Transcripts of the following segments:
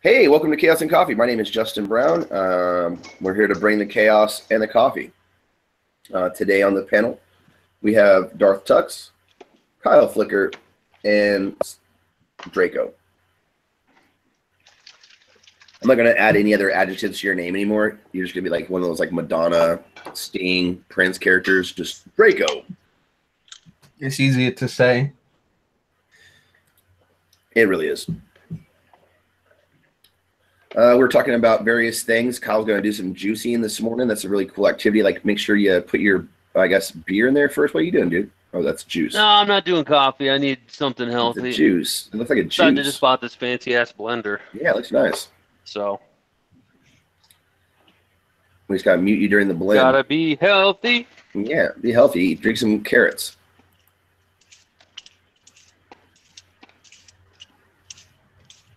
Hey, welcome to Chaos and Coffee. My name is Justin Brown. We're here to bring the chaos and the coffee. Today on the panel, we have Darth Tux, Kyle Flicker, and Draco. I'm not going to add any other adjectives to your name anymore. You're just going to be like one of those like Madonna, Sting, Prince characters. Just Draco. It's easier to say. It really is. We're talking about various things. Kyle's going to do some juicing this morning. That's a really cool activity. Like, make sure you put your, I guess, beer in there first. What are you doing, dude? Oh, that's juice. No, I'm not doing coffee. I need something healthy. It's a juice. It looks like a juice. I just bought this fancy-ass blender. Yeah, it looks nice. So. We just got to mute you during the blend. Gotta be healthy. Yeah, be healthy. Drink some carrots.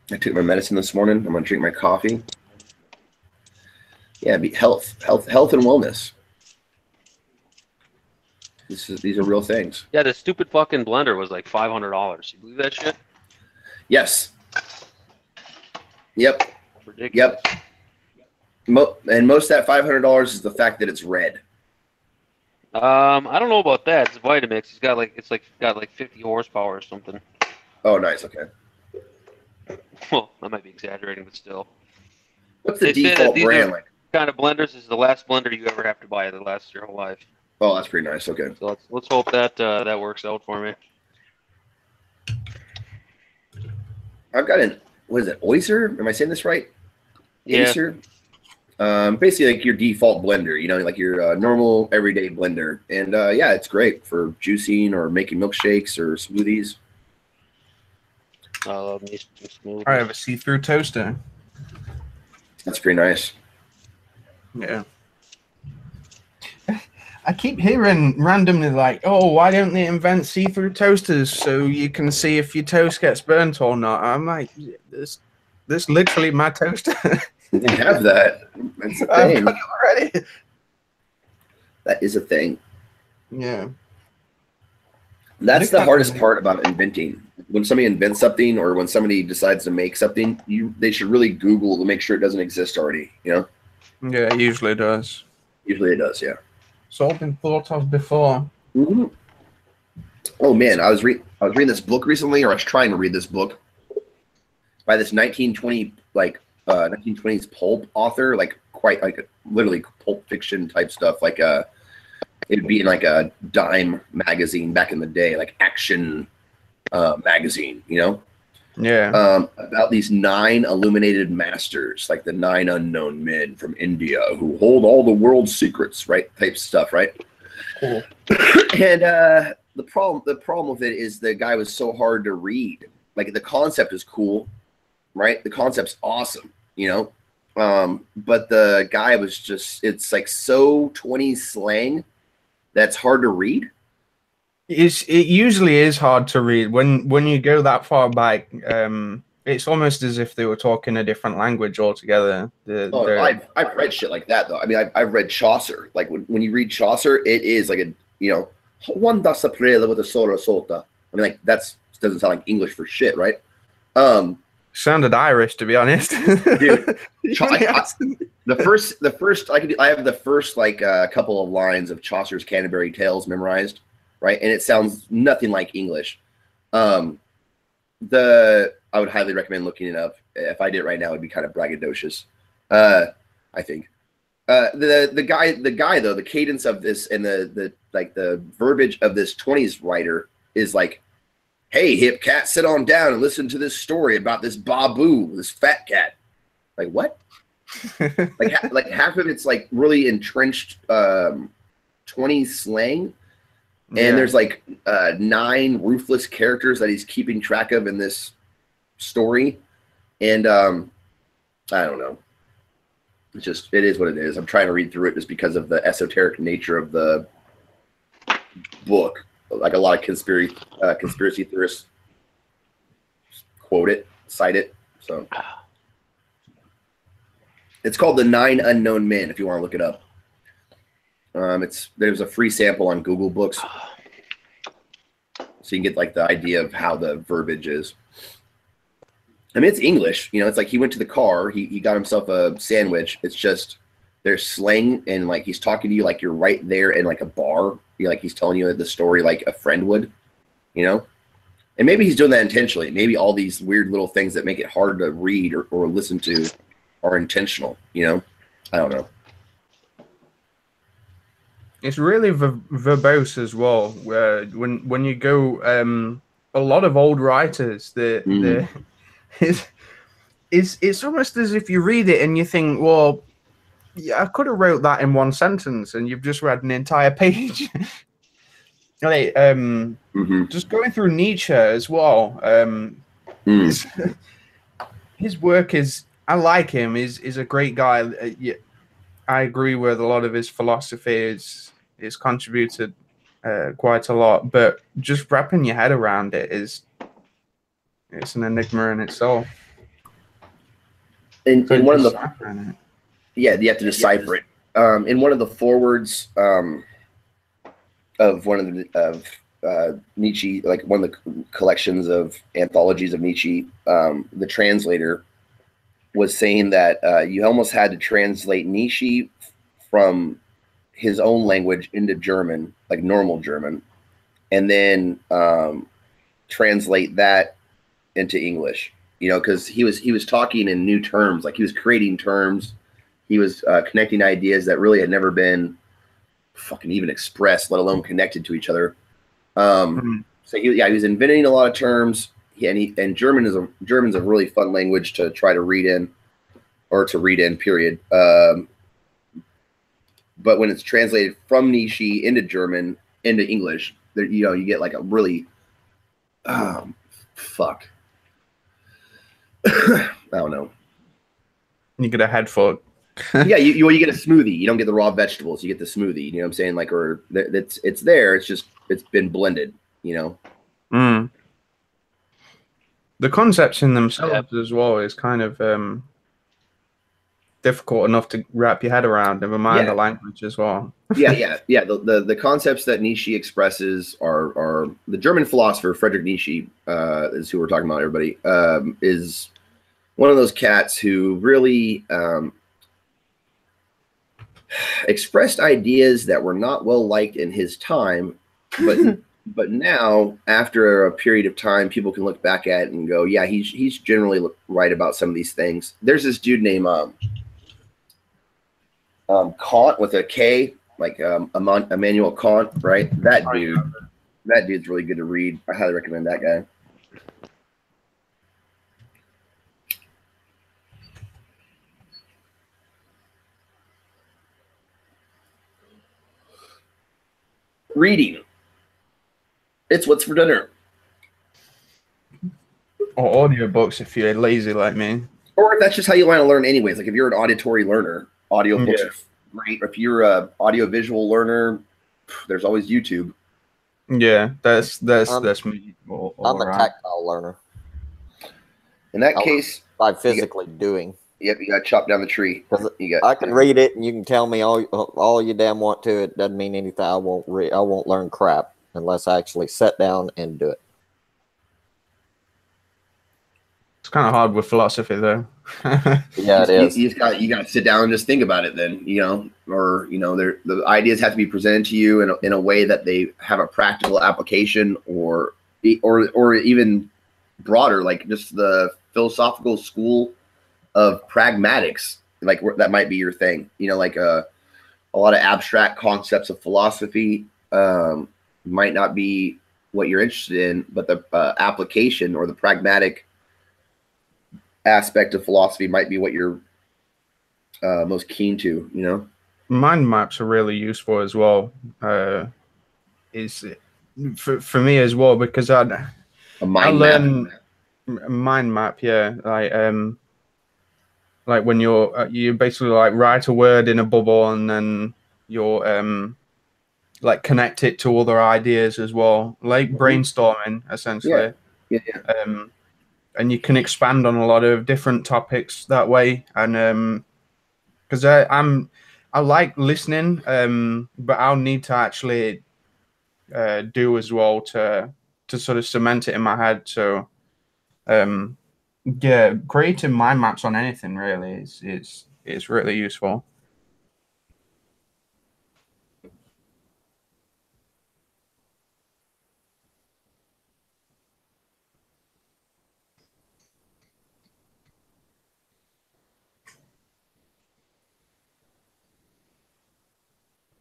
I took my medicine this morning. I'm going to drink my coffee. Yeah, be health and wellness. These are real things. Yeah, this stupid fucking blender was like $500. You believe that shit? Yes. Yep. Ridiculous. Yep. And most of that $500 is the fact that it's red. I don't know about that. It's Vitamix. It's got like 50 horsepower or something. Oh, nice. Okay. Well, I might be exaggerating, but still. What's the default brand like? Kind of blenders is the last blender you ever have to buy that lasts your whole life. Oh, that's pretty nice. Okay. So let's hope that that works out for me. I've got what is it, Oyster? Am I saying this right? Yeah. Acer? Basically like your default blender, you know, like your normal everyday blender. And yeah, it's great for juicing or making milkshakes or smoothies. I love me some smoothies. I have a see-through toaster. That's pretty nice. Yeah. I keep hearing randomly like, oh, why don't they invent see-through toasters so you can see if your toast gets burnt or not? I'm like, this literally my toaster. You can have that. That's a thing. I've got it already. That is a thing. Yeah. That's the hardest part about inventing. When somebody invents something or when somebody decides to make something, they should really Google to make sure it doesn't exist already, you know? Yeah, it usually does. Usually it does, yeah. It's all been thought of before. Mm-hmm. Oh man, I was reading this book recently, or I was trying to read this book by this 1920s pulp author, like quite like literally pulp fiction type stuff, like it'd be in like a dime magazine back in the day, like Action magazine, you know? Yeah. About these 9 illuminated masters, like the 9 unknown men from India who hold all the world's secrets, right? Type stuff, right? Cool. And the problem with it is the guy was so hard to read. Like the concept is cool, right? The concept's awesome, you know? But the guy was just, it's like so 20s slang that's hard to read. It usually is hard to read when you go that far back. It's almost as if they were talking a different language altogether. I've read shit like that though. I mean, I've read Chaucer. Like when you read Chaucer, it is like a, you know, one does a prela with a sola sota. I mean, like doesn't sound like English for shit, right? Sounded Irish, to be honest. Dude, I have the first like couple of lines of Chaucer's Canterbury Tales memorized. Right, and it sounds nothing like English. I would highly recommend looking it up. If I did it right now, it'd be kind of braggadocious. I think the guy though, the cadence of this and the verbiage of this 20s writer is like, "Hey, hip cat, sit on down and listen to this story about this Babu, this fat cat." Like what? like half of it's like really entrenched 20s slang. And there's like 9 ruthless characters that he's keeping track of in this story. And I don't know. It is what it is. I'm trying to read through it just because of the esoteric nature of the book. Like a lot of conspiracy theorists quote it, cite it. So it's called The 9 Unknown Men if you want to look it up. There's a free sample on Google Books, so you can get like the idea of how the verbiage is. I mean, it's English. You know, it's like he went to the car, he got himself a sandwich. It's just there's slang and like he's talking to you like you're right there in like a bar. Like he's telling you the story like a friend would, you know. And maybe he's doing that intentionally. Maybe all these weird little things that make it hard to read or listen to are intentional, you know? I don't know. It's really verbose as well. Where when you go, a lot of old writers, it's almost as if you read it and you think, well, yeah, I could have wrote that in one sentence, and you've just read an entire page. Like, just going through Nietzsche as well. His work is, I like him. Is a great guy. I agree with a lot of his philosophy. Is contributed quite a lot, but just wrapping your head around it's an enigma in itself. In one of the you have to decipher it. In one of the forwards of one of Nietzsche, like one of the collections of anthologies of Nietzsche, the translator was saying that you almost had to translate Nietzsche from his own language into German, like normal German, and then translate that into English. You know, because he was talking in new terms, like he was creating terms, he was connecting ideas that really had never been fucking even expressed, let alone connected to each other. So he was inventing a lot of terms. And German's a really fun language to try to read in, or to read in. Period. But when it's translated from Nietzsche into German into English, there, you get like a really fuck. I don't know. You get a head full. Yeah, you get a smoothie. You don't get the raw vegetables. You get the smoothie. You know what I'm saying? Like, or it's there. It's just it's been blended. You know. The concepts in themselves as well is kind of difficult enough to wrap your head around. Never mind the language as well. yeah. The concepts that Nietzsche expresses are the German philosopher Friedrich Nietzsche is who we're talking about. Everybody is one of those cats who really expressed ideas that were not well liked in his time, but now after a period of time, people can look back at it and go, yeah, he's generally right about some of these things. There's this dude named Kant with a K, like Immanuel Kant, right? That dude's really good to read. I highly recommend that guy. Reading. It's what's for dinner. Or audiobooks if you're lazy like me. Or if that's just how you want to learn anyways. Like if you're an auditory learner, audiobooks are great. If you're a audiovisual learner, there's always YouTube. Yeah, that's me. I'm a tactile learner. In that case, by physically doing. Yep, you got to chop down the tree. I can read it, and you can tell me all you damn want to. It doesn't mean anything. I won't learn crap unless I actually sit down and do it. It's kind of hard with philosophy, though. Yeah, it is. You got to sit down and just think about it. Then or the ideas have to be presented to you in a way that they have a practical application, or even broader, like just the philosophical school of pragmatics, like that might be your thing. Like a lot of abstract concepts of philosophy might not be what you're interested in, but the application or the pragmatic aspect of philosophy might be what you're most keen to. Mind maps are really useful as well. Is for me as well, because I learn mind map. Yeah, like when you basically like write a word in a bubble, and then you're like connect it to other ideas as well, like brainstorming essentially. Yeah. And you can expand on a lot of different topics that way. And because I like listening, but I'll need to actually do as well to sort of cement it in my head. So Yeah, creating mind maps on anything really is really useful.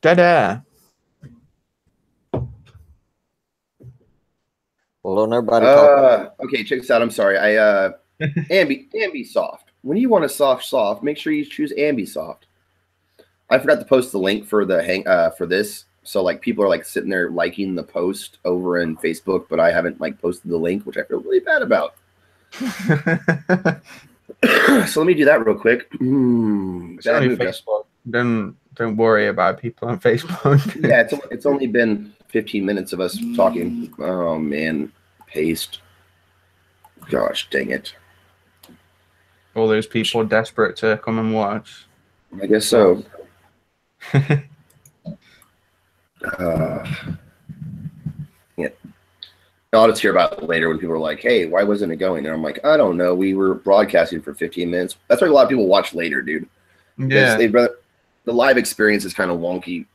Dead air. Well, don't everybody talk? Okay, check this out. I'm sorry. Ambisoft. When you want a soft, make sure you choose Ambisoft. I forgot to post the link for the for this. So like people are like sitting there liking the post over in Facebook, but I haven't like posted the link, which I feel really bad about. So let me do that real quick. It's only Facebook. Don't worry about people on Facebook. Yeah, it's only been 15 minutes of us talking. Oh man, paste. Gosh, dang it. All those people desperate to come and watch. I guess so. Yeah. I'll just hear about it later when people are like, hey, why wasn't it going? And I'm like, I don't know. We were broadcasting for 15 minutes. That's why a lot of people watch later, dude. Yeah. The live experience is kind of wonky.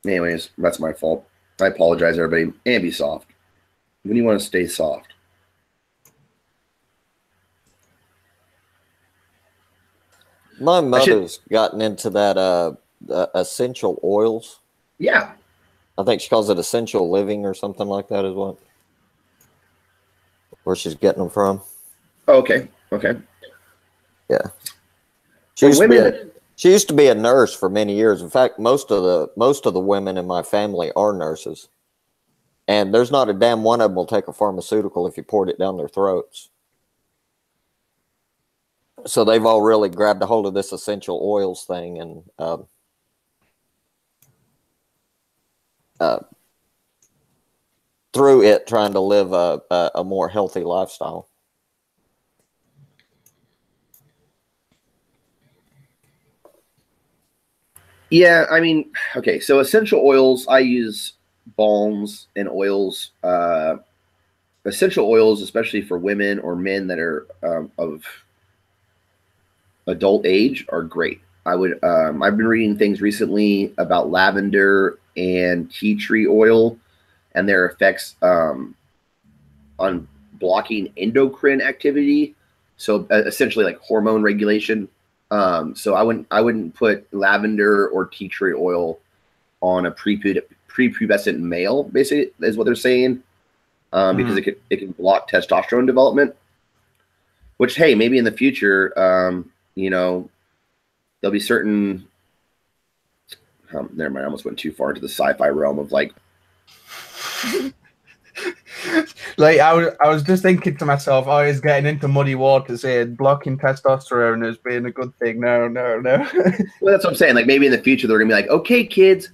Anyways, that's my fault. I apologize, everybody. Ambisoft. When you want to stay soft. My mother's gotten into that essential oils. Yeah. I think she calls it essential living or something like that is what where she's getting them from. Oh, okay. Okay. Yeah. She used to be a nurse for many years. In fact, most of the women in my family are nurses. And there's not a damn one of them will take a pharmaceutical if you poured it down their throats. So they've all really grabbed a hold of this essential oils thing and through it trying to live a more healthy lifestyle. Yeah, I mean, okay, so essential oils, I use balms and oils. Essential oils, especially for women or men that are of adult age, are great. I've been reading things recently about lavender and tea tree oil and their effects on blocking endocrine activity. So essentially like hormone regulation. So I wouldn't put lavender or tea tree oil on a prepubescent male, basically, is what they're saying, because it can block testosterone development. Which, hey, maybe in the future, there'll be certain. Never mind. I almost went too far into the sci-fi realm of like. Like I was just thinking to myself, oh, he's getting into muddy waters here, blocking testosterone as being a good thing. No. Well, that's what I'm saying. Like maybe in the future they're gonna be like, okay, kids,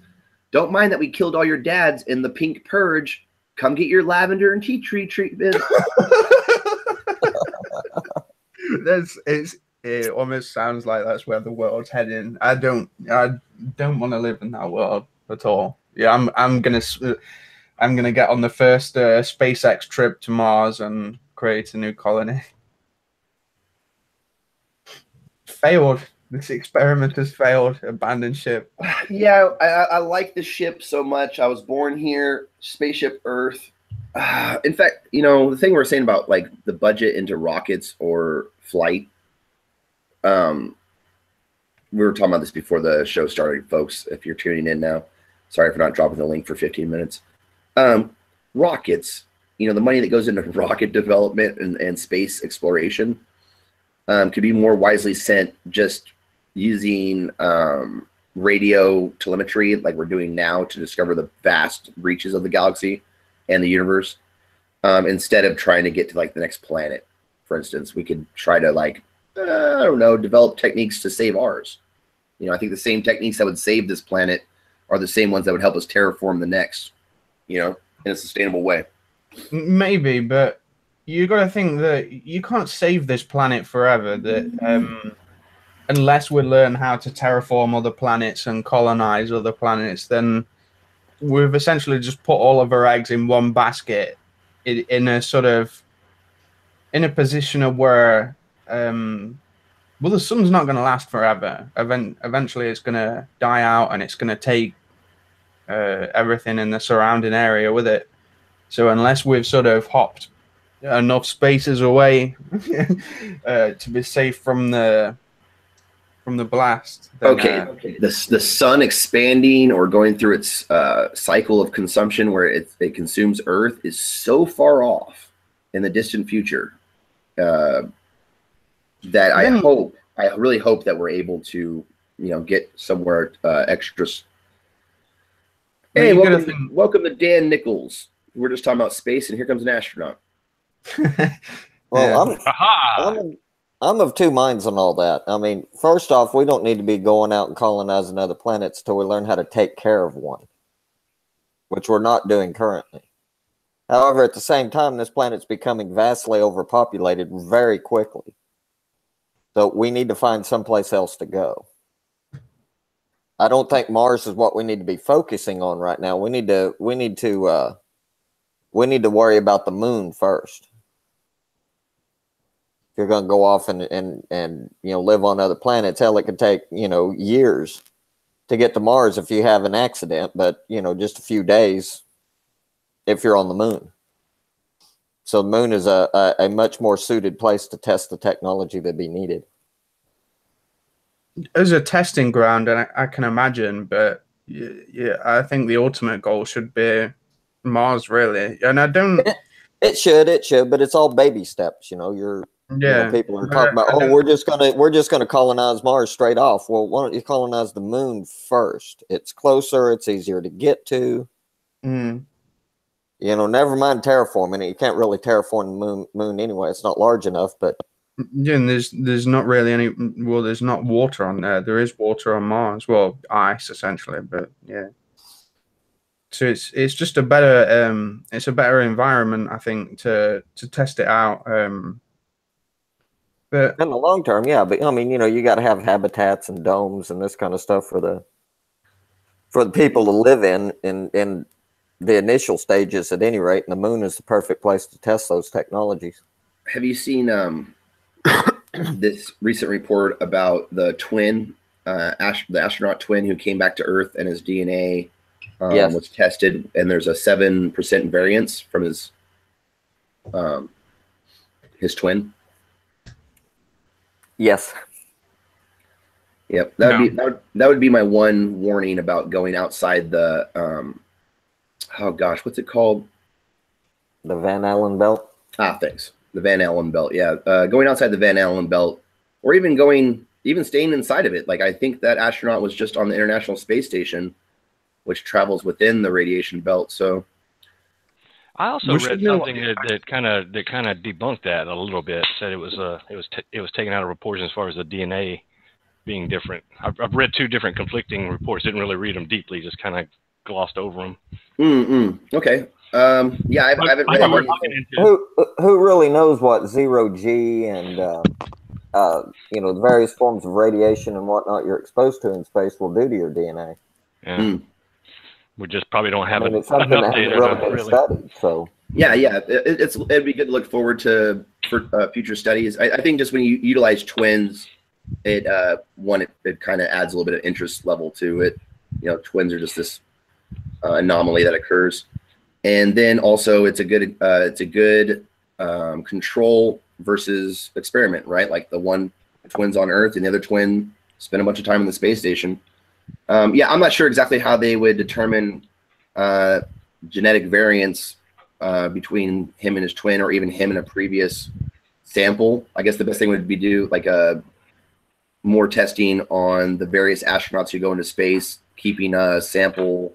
don't mind that we killed all your dads in the pink purge. Come get your lavender and tea tree treatment. It almost sounds like that's where the world's heading. I don't want to live in that world at all. Yeah, I'm gonna get on the first SpaceX trip to Mars and create a new colony. Failed. This experiment has failed. Abandoned ship. Yeah, I like the ship so much. I was born here, spaceship Earth. In fact, the thing we were saying about like the budget into rockets or flight. We were talking about this before the show started, folks. If you're tuning in now, sorry for not dropping the link for 15 minutes. Rockets, the money that goes into rocket development and space exploration could be more wisely spent just using radio telemetry like we're doing now to discover the vast reaches of the galaxy and the universe, instead of trying to get to like the next planet. For instance, we could try to like, I don't know, develop techniques to save ours. I think the same techniques that would save this planet are the same ones that would help us terraform the next, in a sustainable way. Maybe, but you got to think that you can't save this planet forever. That unless we learn how to terraform other planets and colonize other planets, then we've essentially just put all of our eggs in one basket in a sort of in a position of where, well, the sun's not going to last forever. Eventually, it's going to die out, and it's going to take everything in the surrounding area with it. So unless we've sort of hopped enough spaces away to be safe from the blast. Then, okay. The sun expanding or going through its cycle of consumption where it consumes Earth is so far off in the distant future that I really hope that we're able to, get somewhere extra. Hey, welcome to Dan Nichols. We're just talking about space, and here comes an astronaut. Well, I'm of two minds on all that. I mean, first off, we don't need to be going out and colonizing other planets till we learn how to take care of one, which we're not doing currently. However, at the same time, this planet's becoming vastly overpopulated very quickly. So we need to find someplace else to go. I don't think Mars is what we need to be focusing on right now. We need to worry about the moon first. If you're going to go off and live on other planets, hell, it could take years to get to Mars if you have an accident, but just a few days if you're on the moon. So the moon is a much more suited place to test the technology that be needed. As a testing ground, and I can imagine, but yeah, I think the ultimate goal should be Mars, really. And I don't. It should, but it's all baby steps. People are talking about, we're just gonna colonize Mars straight off. Well, why don't you colonize the moon first? It's closer. It's easier to get to. Mm. Never mind terraforming it. You can't really terraform the moon anyway. It's not large enough, but. Yeah, and there's not really any. Well, there's not water on there. There is water on Mars. Well, ice essentially, but yeah. So it's just a better it's a better environment, I think, to test it out. But in the long term, yeah. But I mean, you got to have habitats and domes and this kind of stuff for the people to live in the initial stages. At any rate, and the moon is the perfect place to test those technologies. Have you seen this recent report about the twin, the astronaut twin who came back to Earth and his DNA yes. was tested, and there's a 7% variance from his twin? Yes. Yep. That would be my one warning about going outside the oh gosh, what's it called? The Van Allen belt. Thanks. The Van Allen belt. Yeah. Going outside the Van Allen belt, or even staying inside of it. Like, I think that astronaut was just on the International Space Station, which travels within the radiation belt. So I also read something that kind of debunked that a little bit. Said it was taken out of reports as far as the DNA being different. I've read two different conflicting reports. Didn't really read them deeply. Just kind of glossed over them. Okay. Yeah, I haven't read them. Who really knows what zero G and the various forms of radiation and whatnot you're exposed to in space will do to your DNA? Yeah. We just probably don't have it's something that hasn't really been studied. So yeah, it'd be good to look forward to for future studies. I think just when you utilize twins, it kind of adds a little bit of interest level to it. Twins are just this anomaly that occurs, and then also it's a good control versus experiment, right? Like the one twin's on Earth and the other twin spent a bunch of time in the space station. Yeah, I'm not sure exactly how they would determine genetic variance between him and his twin, or even him and a previous sample. I guess the best thing would be do like more testing on the various astronauts who go into space, keeping a sample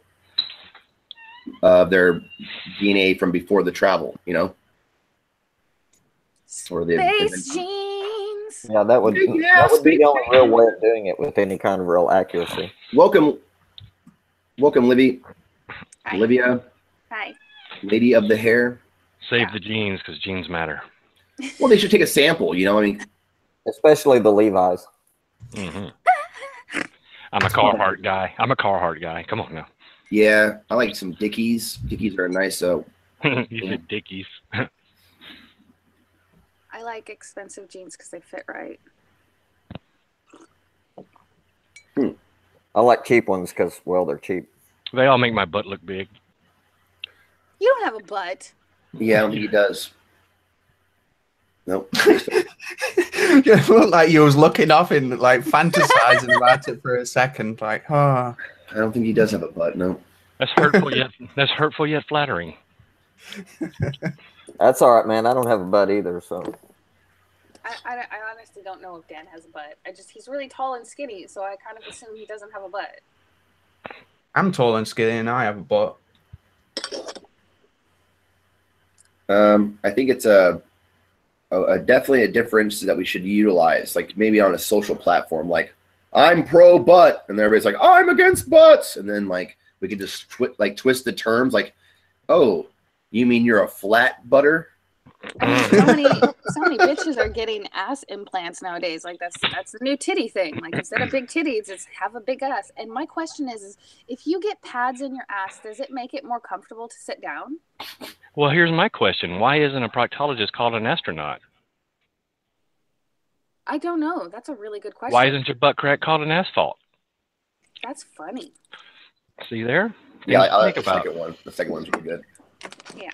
of their DNA from before the travel, or the space genes. Yeah, that would be the only real way of doing it with any kind of real accuracy. Welcome, Livy. Hi. Olivia. Hi. Lady of the hair. Save the genes, because genes matter. Well, they should take a sample, especially the Levi's. Mm-hmm. I'm a Carhartt guy. Come on now. Yeah, I like some Dickies. Dickies are nice. You said Dickies. I like expensive jeans because they fit right. I like cheap ones because, well, they're cheap. They all make my butt look big. You don't have a butt. Yeah, I don't think he does. Nope. You look like you was looking off and like fantasizing about it for a second, like, oh. I don't think he does have a butt. No. That's hurtful yet flattering. That's all right, man. I don't have a butt either, so. I honestly don't know if Dan has a butt. He's really tall and skinny, so I kind of assume he doesn't have a butt. I'm tall and skinny and I have a butt. I think it's a definitely a difference that we should utilize, like maybe on a social platform, like I'm pro butt, and everybody's like I'm against butts, and then like we could just twist the terms, like, oh, you mean you're a flat butter? I mean, so many bitches are getting ass implants nowadays. Like that's the new titty thing. Like instead of big titties, it's have a big ass. And my question is if you get pads in your ass, does it make it more comfortable to sit down? Well, here's my question: why isn't a proctologist called an astronaut? I don't know. That's a really good question. Why isn't your butt crack called an asphalt? That's funny. See there? Yeah, I like think the about. second one. The second one's really good. Yeah.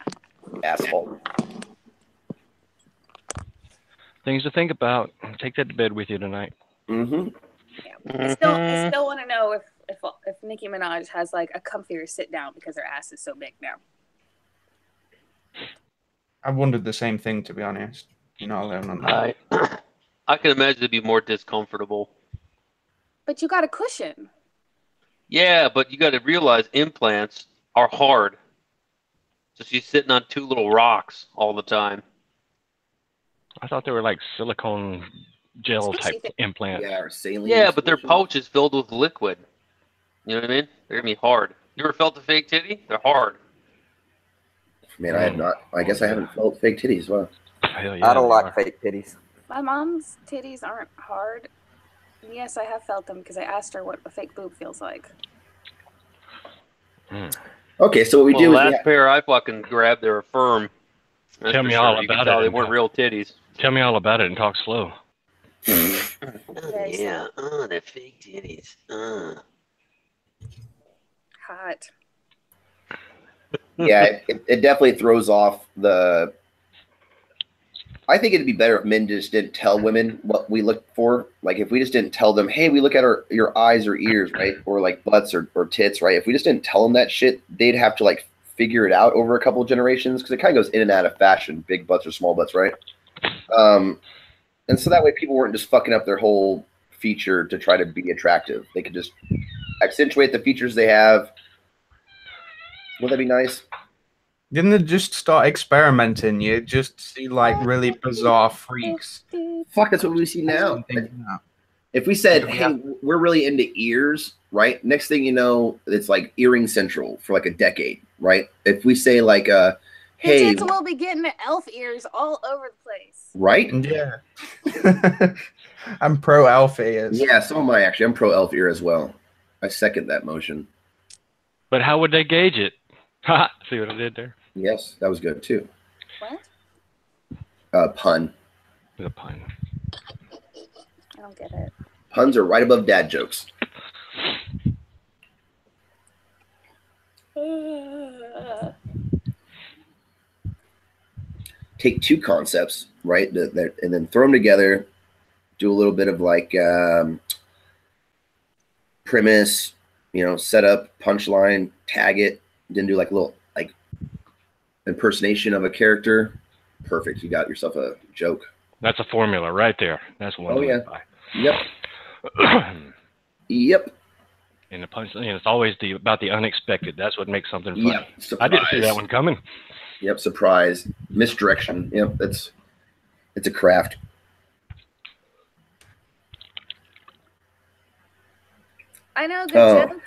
Asphalt. Things to think about. Take that to bed with you tonight. Mm-hmm. Yeah. I still want to know if Nicki Minaj has like a comfier sit down because her ass is so big now. I wondered the same thing, to be honest. You're not alone on that. I can imagine it'd be more discomfortable. But you got a cushion. Yeah, but you got to realize implants are hard. So she's sitting on two little rocks all the time. I thought they were like silicone gel type implants. Yeah, or saline. Yeah, but their pouch is filled with liquid. You know what I mean? They're gonna be hard. You ever felt a fake titty? They're hard. Man, I have not. I guess I haven't felt fake titties. Wow. Hell yeah, I don't they like are. fake titties. My mom's titties aren't hard. Yes, I have felt them because I asked her what a fake boob feels like. Okay, so what we do is last pair I fucking grabbed, they were firm. That's Tell for me sure. all You can about tell it. They weren't real titties. Tell me all about it and talk slow. Yeah, they're fake titties. Hot. yeah, it definitely throws off the. I think it'd be better if men just didn't tell women what we look for. Like if we just didn't tell them, hey, we look at your eyes or ears, right, or like butts or tits, right? If we just didn't tell them that shit, they'd have to like figure it out over a couple of generations because it kind of goes in and out of fashion, big butts or small butts, right? And so that way people weren't just fucking up their whole feature to try to be attractive. They could just accentuate the features they have. Would that be nice? Didn't they just start experimenting? You just see like really bizarre freaks. Fuck, that's what we see now. If we said, hey, we're really into ears, right? Next thing you know, it's like earring central for like a decade, right? If we say like, hey, kids will be getting elf ears all over the place. Right? Yeah. I'm pro elf ears. Yeah, so am I actually. I'm pro elf ear as well. I second that motion. But how would they gauge it? See what I did there? Yes, that was good too. What? Pun. The pun. I don't get it. Puns are right above dad jokes. Take two concepts, right, and then throw them together. Do a little bit of like premise, setup, punchline, tag it, then do like a little like impersonation of a character. Perfect. You got yourself a joke. That's a formula right there. That's one. Oh yeah. By. Yep. Yep. And the punchline, it's always about the unexpected. That's what makes something funny. Yep. Surprise. I didn't see that one coming. Yep. Surprise. Misdirection. Yep. It's a craft. I know. Good joke.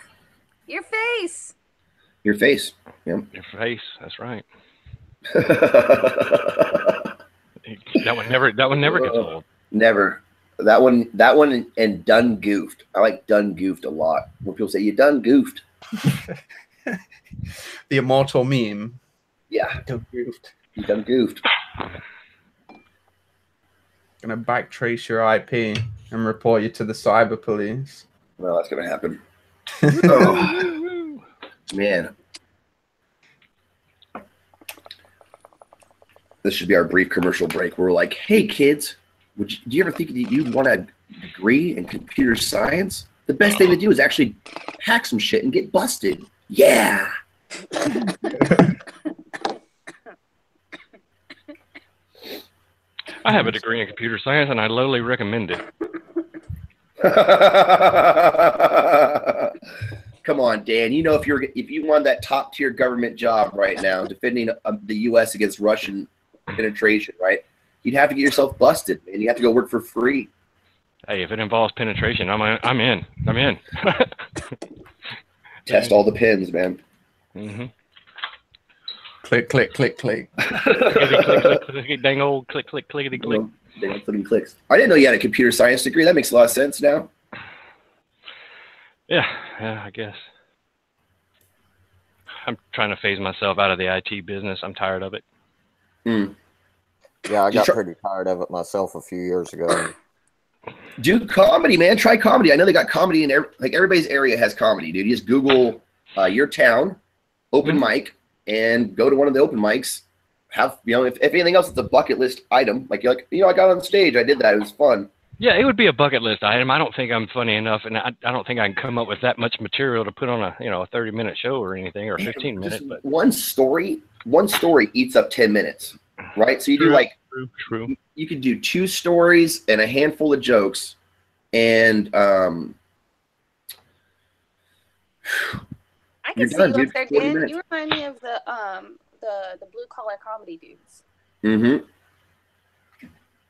Your face. Your face. Yep. Your face. That's right. That one never gets old. Never. That one and done goofed. I like done goofed a lot. When people say you done goofed. The immortal meme. Yeah. Done goofed. You done goofed. Gonna backtrace your IP and report you to the cyber police. Well, that's gonna happen. Oh, man. This should be our brief commercial break. Where we're like, hey kids, do you ever think you'd want a degree in computer science? The best thing to do is actually hack some shit and get busted. Yeah. I have a degree in computer science, and I lowly recommend it. Come on, Dan. You know, if you want that top tier government job right now, defending the U.S. against Russian penetration, right? You'd have to get yourself busted, and you have to go work for free. Hey, if it involves penetration, I'm in. I'm in. Test all the pins, man. Mm-hmm. Click, click, click, click. Dang old click, click, clickety, click. Dang old clickety clicks. I didn't know you had a computer science degree. That makes a lot of sense now. Yeah, I guess. I'm trying to phase myself out of the IT business. I'm tired of it. Mm. Yeah, I got pretty tired of it myself a few years ago. Do comedy, man. Try comedy. I know they got comedy in everybody's area has comedy, dude. You just Google your town, open mic, and go to one of the open mics. Have if anything else, it's a bucket list item. Like I got on stage, I did that. It was fun. Yeah, it would be a bucket list item. I don't think I'm funny enough, and I don't think I can come up with that much material to put on a 30-minute show or anything, or 15 minutes. But one story eats up 10 minutes, right? So you do true. You could do 2 stories and a handful of jokes, and I can see you up there, Dan. You remind me of the blue collar comedy dudes. Mm-hmm.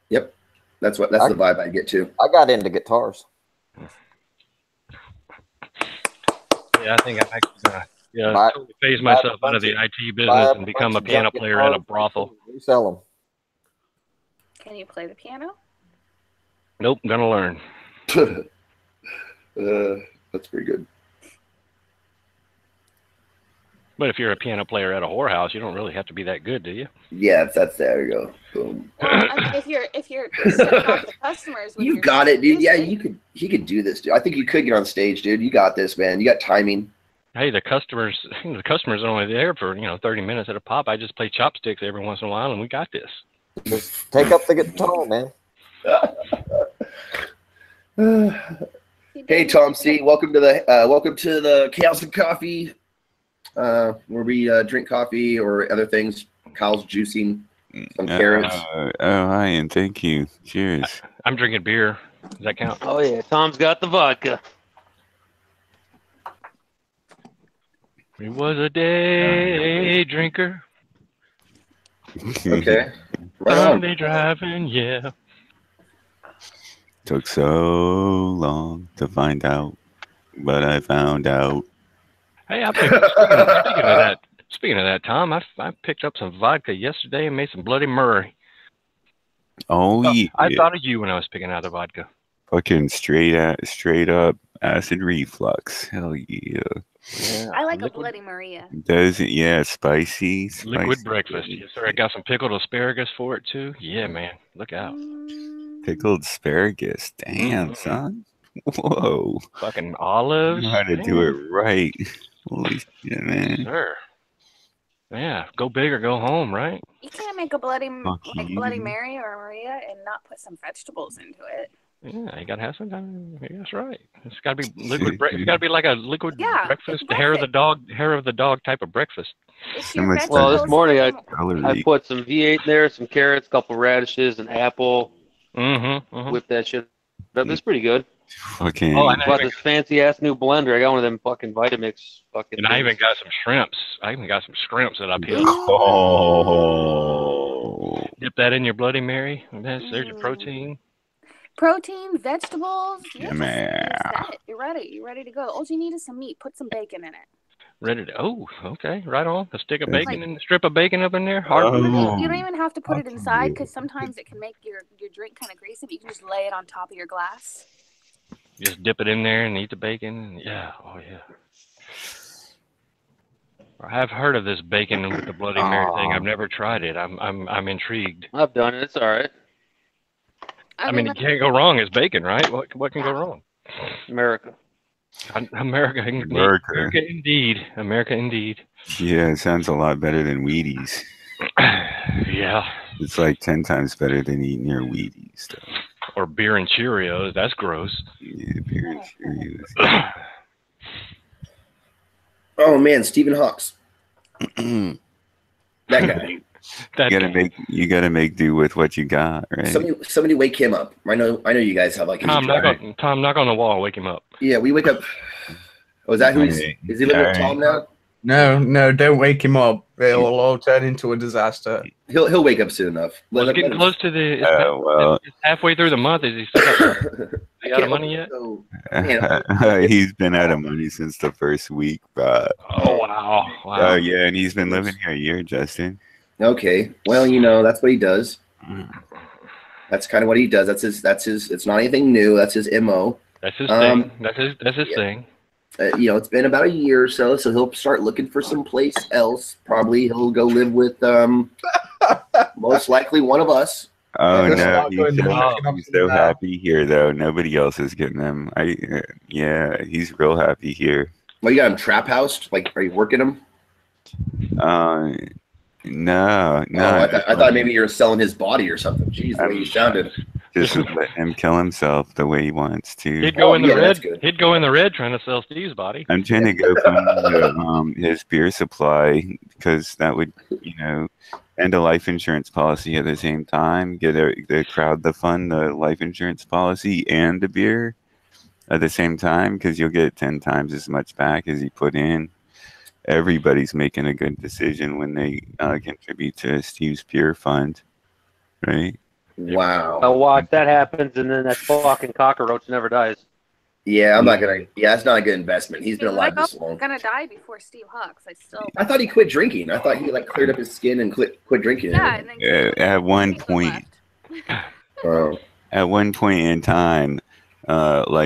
Yep. That's the vibe I get to. I got into guitars. Yeah, I think I'm actually totally phase myself out of the IT business and become a piano player at a brothel. Sell them. Can you play the piano? Nope, gonna learn. That's pretty good. But if you're a piano player at a whorehouse, you don't really have to be that good, do you? Yeah, that's there you go. Boom. Well, I mean, if you're setting off the customers, you got it, dude. Yeah, he could do this, dude. I think you could get on stage, dude. You got this, man. You got timing. Hey, the customers are only there for 30 minutes at a pop. I just play chopsticks every once in a while, and we got this. Just take up the guitar, man. Hey, Tom C. Welcome to the Chaos and Coffee. Where we drink coffee or other things. Kyle's juicing some carrots. Hi, and thank you. Cheers. I'm drinking beer. Does that count? Oh, yeah. Tom's got the vodka. He was a day drinker. Okay. Right Sunday driving, yeah. Took so long to find out, but I found out. Hey, speaking of that, Tom, I picked up some vodka yesterday and made some Bloody Murray. Oh, yeah. I thought of you when I was picking out the vodka. Fucking straight up acid reflux. Hell yeah. I like a Bloody Maria. Does it? Yeah, spicy. Liquid breakfast. Yes, sir. I got some pickled asparagus for it too. Yeah, man. Look out. Pickled asparagus. Damn, son. Whoa. Fucking olives. You know how to do it right. Holy shit, man. Yes, sir. Yeah, go big or go home, right? You can't make a Bloody Mary or a Maria and not put some vegetables into it. Yeah, you gotta have some kind of. That's right. It's gotta be liquid. It's gotta be like a liquid breakfast. The hair of the dog type of breakfast. Well, this morning I put some V8 in there, some carrots, couple radishes, an apple. Whip that shit up. It's pretty good. Fucking. I bought this fancy ass new blender. I got one of them fucking Vitamix fucking. And I even got some shrimps. That I peeled. Oh. Dip that in your Bloody Mary. There's your protein. Protein, vegetables. Yeah, man. You're ready. You're ready to go. All you need is some meat. Put some bacon in it. Ready to? Oh, okay. Right on. A stick of bacon and a strip of bacon up in there. You don't even have to put it inside because sometimes it can make your drink kind of greasy. But you can just lay it on top of your glass. Just dip it in there and eat the bacon. Yeah. Oh yeah. I have heard of this bacon with the Bloody Mary thing. I've never tried it. I'm intrigued. I've done it. It's all right. I mean, you can't go wrong. It's bacon, right? What can go wrong? America. America indeed. America indeed. Yeah, it sounds a lot better than Wheaties. Yeah. It's like 10 times better than eating your Wheaties, though. Or beer and Cheerios. That's gross. Yeah, beer and Cheerios. Oh man, Stephen Hawks. That guy. You gotta make do with what you got, right? Somebody wake him up. I know you guys have like Tom, knock on the wall, wake him up. Yeah, we wake up. Oh, is that who is he living with Tom now? No, don't wake him up. It'll all turn into a disaster. He'll wake up soon enough. It's getting close to the. It's halfway through the month. Is he still out of money yet? He's been out of money since the first week, but. Oh wow! Oh yeah, and he's been living here a year, Justin. Okay, well, that's what he does. That's kind of what he does. That's his. It's not anything new. That's his MO. That's his thing. That's his thing. It's been about a year or so he'll start looking for some place else. Probably he'll go live with most likely one of us. Oh no, he's so happy here though. Nobody else is getting him. He's real happy here. Well, you got him trap housed? Like, are you working him? No. I thought maybe you were selling his body or something. Jeez, the way you sounded. Just let him kill himself the way he wants to. He'd go in the red. He'd go in the red trying to sell Steve's body. I'm trying to go from his beer supply because that would, end a life insurance policy at the same time. Get the crowd to fund the life insurance policy and the beer at the same time because you'll get 10 times as much back as you put in. Everybody's making a good decision when they contribute to Steve's Beer Fund, right? Wow. I'll watch that happens, and then that fucking cockroach never dies. Yeah, I'm not gonna. Yeah, it's not a good investment. He's been alive this long. Gonna die before Steve Hawks. I thought he quit drinking. I thought he cleared up his skin and quit drinking. Yeah, and then at one point. At one point in time.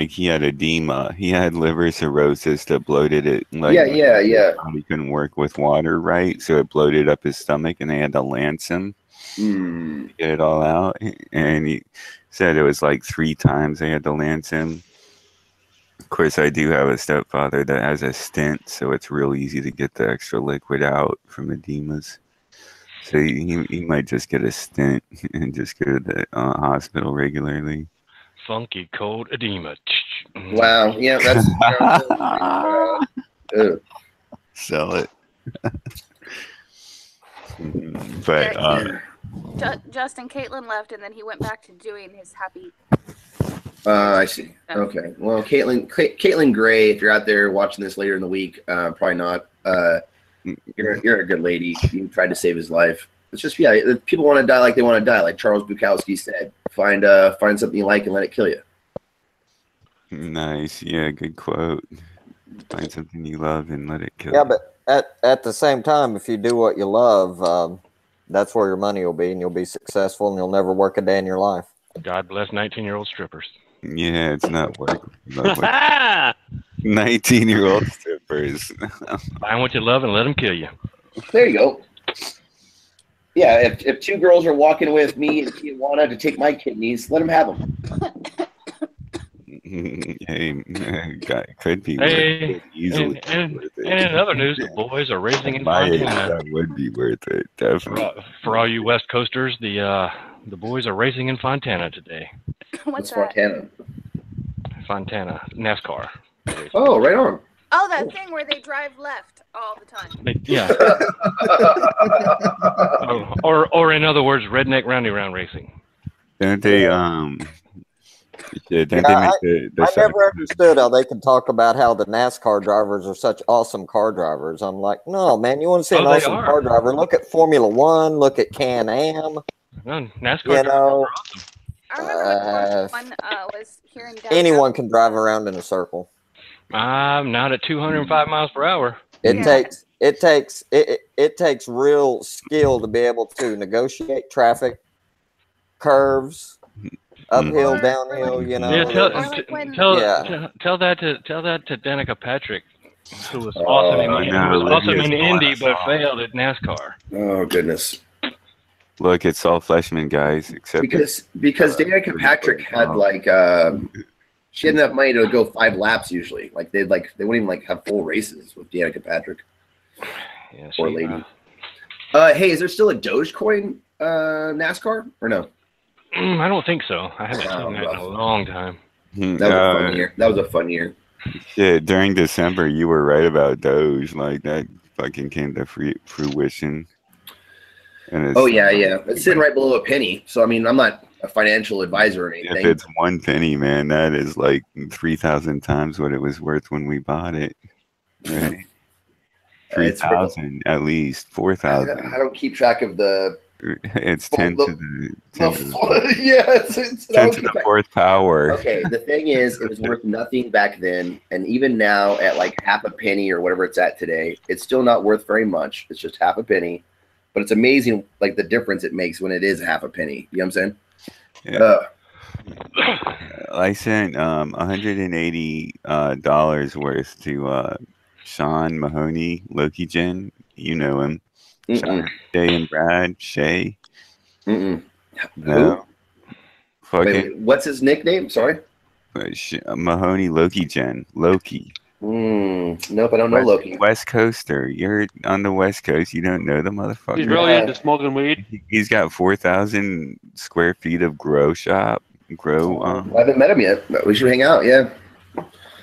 He had edema. He had liver cirrhosis that bloated it. Yeah. He couldn't work with water, right? So it bloated up his stomach, and they had to lance him to get it all out. And he said it was like 3 times they had to lance him. Of course, I do have a stepfather that has a stent, so it's real easy to get the extra liquid out from edemas. So he might just get a stent and just go to the hospital regularly. Funky cold edema. Wow. Yeah, that's. Sell it. But Justin, Caitlin left, and then he went back to doing his happy. I see. Okay. Well, Caitlin Gray, if you're out there watching this later in the week, probably not. You're a good lady. You tried to save his life. It's just people want to die like they want to die, like Charles Bukowski said. Find something you like and let it kill you. Nice. Yeah, good quote. Find something you love and let it kill you. Yeah, but at the same time, if you do what you love, that's where your money will be, and you'll be successful, and you'll never work a day in your life. God bless 19-year-old strippers. Yeah, it's not working. 19-year-old strippers. Find what you love and let them kill you. There you go. Yeah, if 2 girls are walking with me and Tijuana to take my kidneys, let them have them. Hey, could be. Hey, easily. And in other news, the boys are racing in Fontana. That would be worth it, definitely. For all you West Coasters, the boys are racing in Fontana today. What's that? Fontana, NASCAR. Oh, right on. Oh, that thing where they drive left all the time. Yeah. or in other words, redneck roundy round racing. Don't they? I never understood how they can talk about how the NASCAR drivers are such awesome car drivers. I'm like, no, man, you want to see an awesome car driver? Look at Formula One. Look at Can-Am. No, NASCAR drivers are awesome. I remember one was here in downtown. Anyone can drive around in a circle. Not at 205 miles per hour. It takes real skill to be able to negotiate traffic, curves, uphill, downhill. Yeah, tell that to Danica Patrick, who was awesome in Indy but failed at NASCAR. Oh goodness. Look, it's all Fleshman guys, except because Danica Patrick had like she had enough money to go 5 laps usually. Like they wouldn't even like have full races with Danica Patrick. Yeah, Poor lady. Hey, is there still a Dogecoin NASCAR or no? I don't think so. I haven't seen that in a long time. That was a fun year. That was a fun year. Yeah, during December, you were right about Doge. Like that fucking came to fruition. And oh yeah, it's sitting right below a penny. So I mean, I'm not a financial advisor or anything. If it's 1 penny, man, that is like 3,000 times what it was worth when we bought it. Right? 3,000 at least, 4,000. I don't keep track of the. It's 10 to the 10 to the fourth power. Okay, the thing is, it was worth nothing back then, and even now at like half a penny or whatever it's at today, it's still not worth very much. It's just half a penny, but it's amazing like the difference it makes when it is half a penny. You know what I'm saying? Yeah. I sent $180 worth to Sean Mahoney, Loki Gen. You know him. Sean, Shay and Brad. Shay. No. Wait, what's his nickname? Sorry. Mahoney Loki Gen. Loki. Nope, I don't know Loki. West Coaster. You're on the West Coast. You don't know the motherfucker. He's really into smoking weed. He's got 4,000 square feet of grow shop. I haven't met him yet, but we should hang out. Yeah.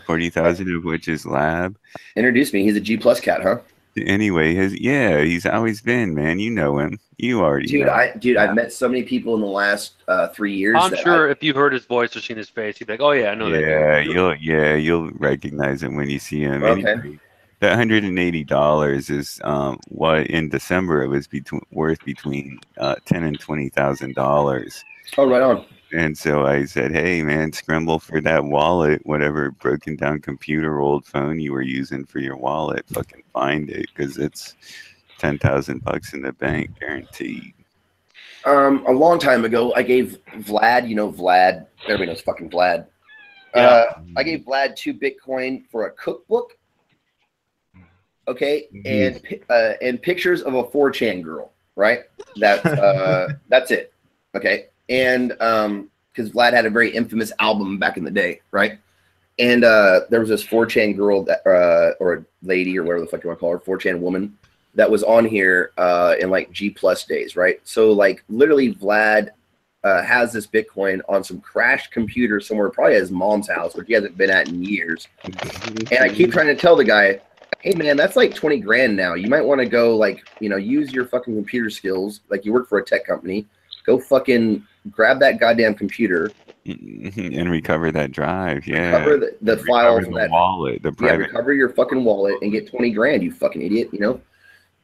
40,000 of which is lab. Introduce me. He's a G+ cat, huh? Anyway, he's always been, man. You know him. You already know. I've met so many people in the last 3 years. I'm sure if you heard his voice or seen his face, you'd be like, "Oh yeah, I know that guy." You'll recognize him when you see him. Okay. Anyway, that $180 is what in December it was worth between $10,000 and $20,000. Oh, right on. And so I said, "Hey, man, scramble for that wallet, whatever broken down computer, old phone you were using for your wallet. Fucking find it, because it's $10,000 in the bank, guaranteed." A long time ago, I gave Vlad, Vlad. Everybody knows fucking Vlad. Yeah. I gave Vlad 2 Bitcoin for a cookbook. Okay, and pictures of a 4chan girl. Right. That's it. Okay. And because Vlad had a very infamous album back in the day, right? And there was this 4chan girl that, or lady or whatever the fuck you want to call her, 4chan woman that was on here in like G+ days, right? So like literally Vlad has this Bitcoin on some crashed computer somewhere, probably at his mom's house, which he hasn't been at in years. And I keep trying to tell the guy, hey man, that's like 20 grand now. You might want to go like, use your fucking computer skills. Like you work for a tech company. Go fucking grab that goddamn computer and recover that drive. Yeah, recover the files from that wallet. Recover your fucking wallet and get 20 grand. You fucking idiot.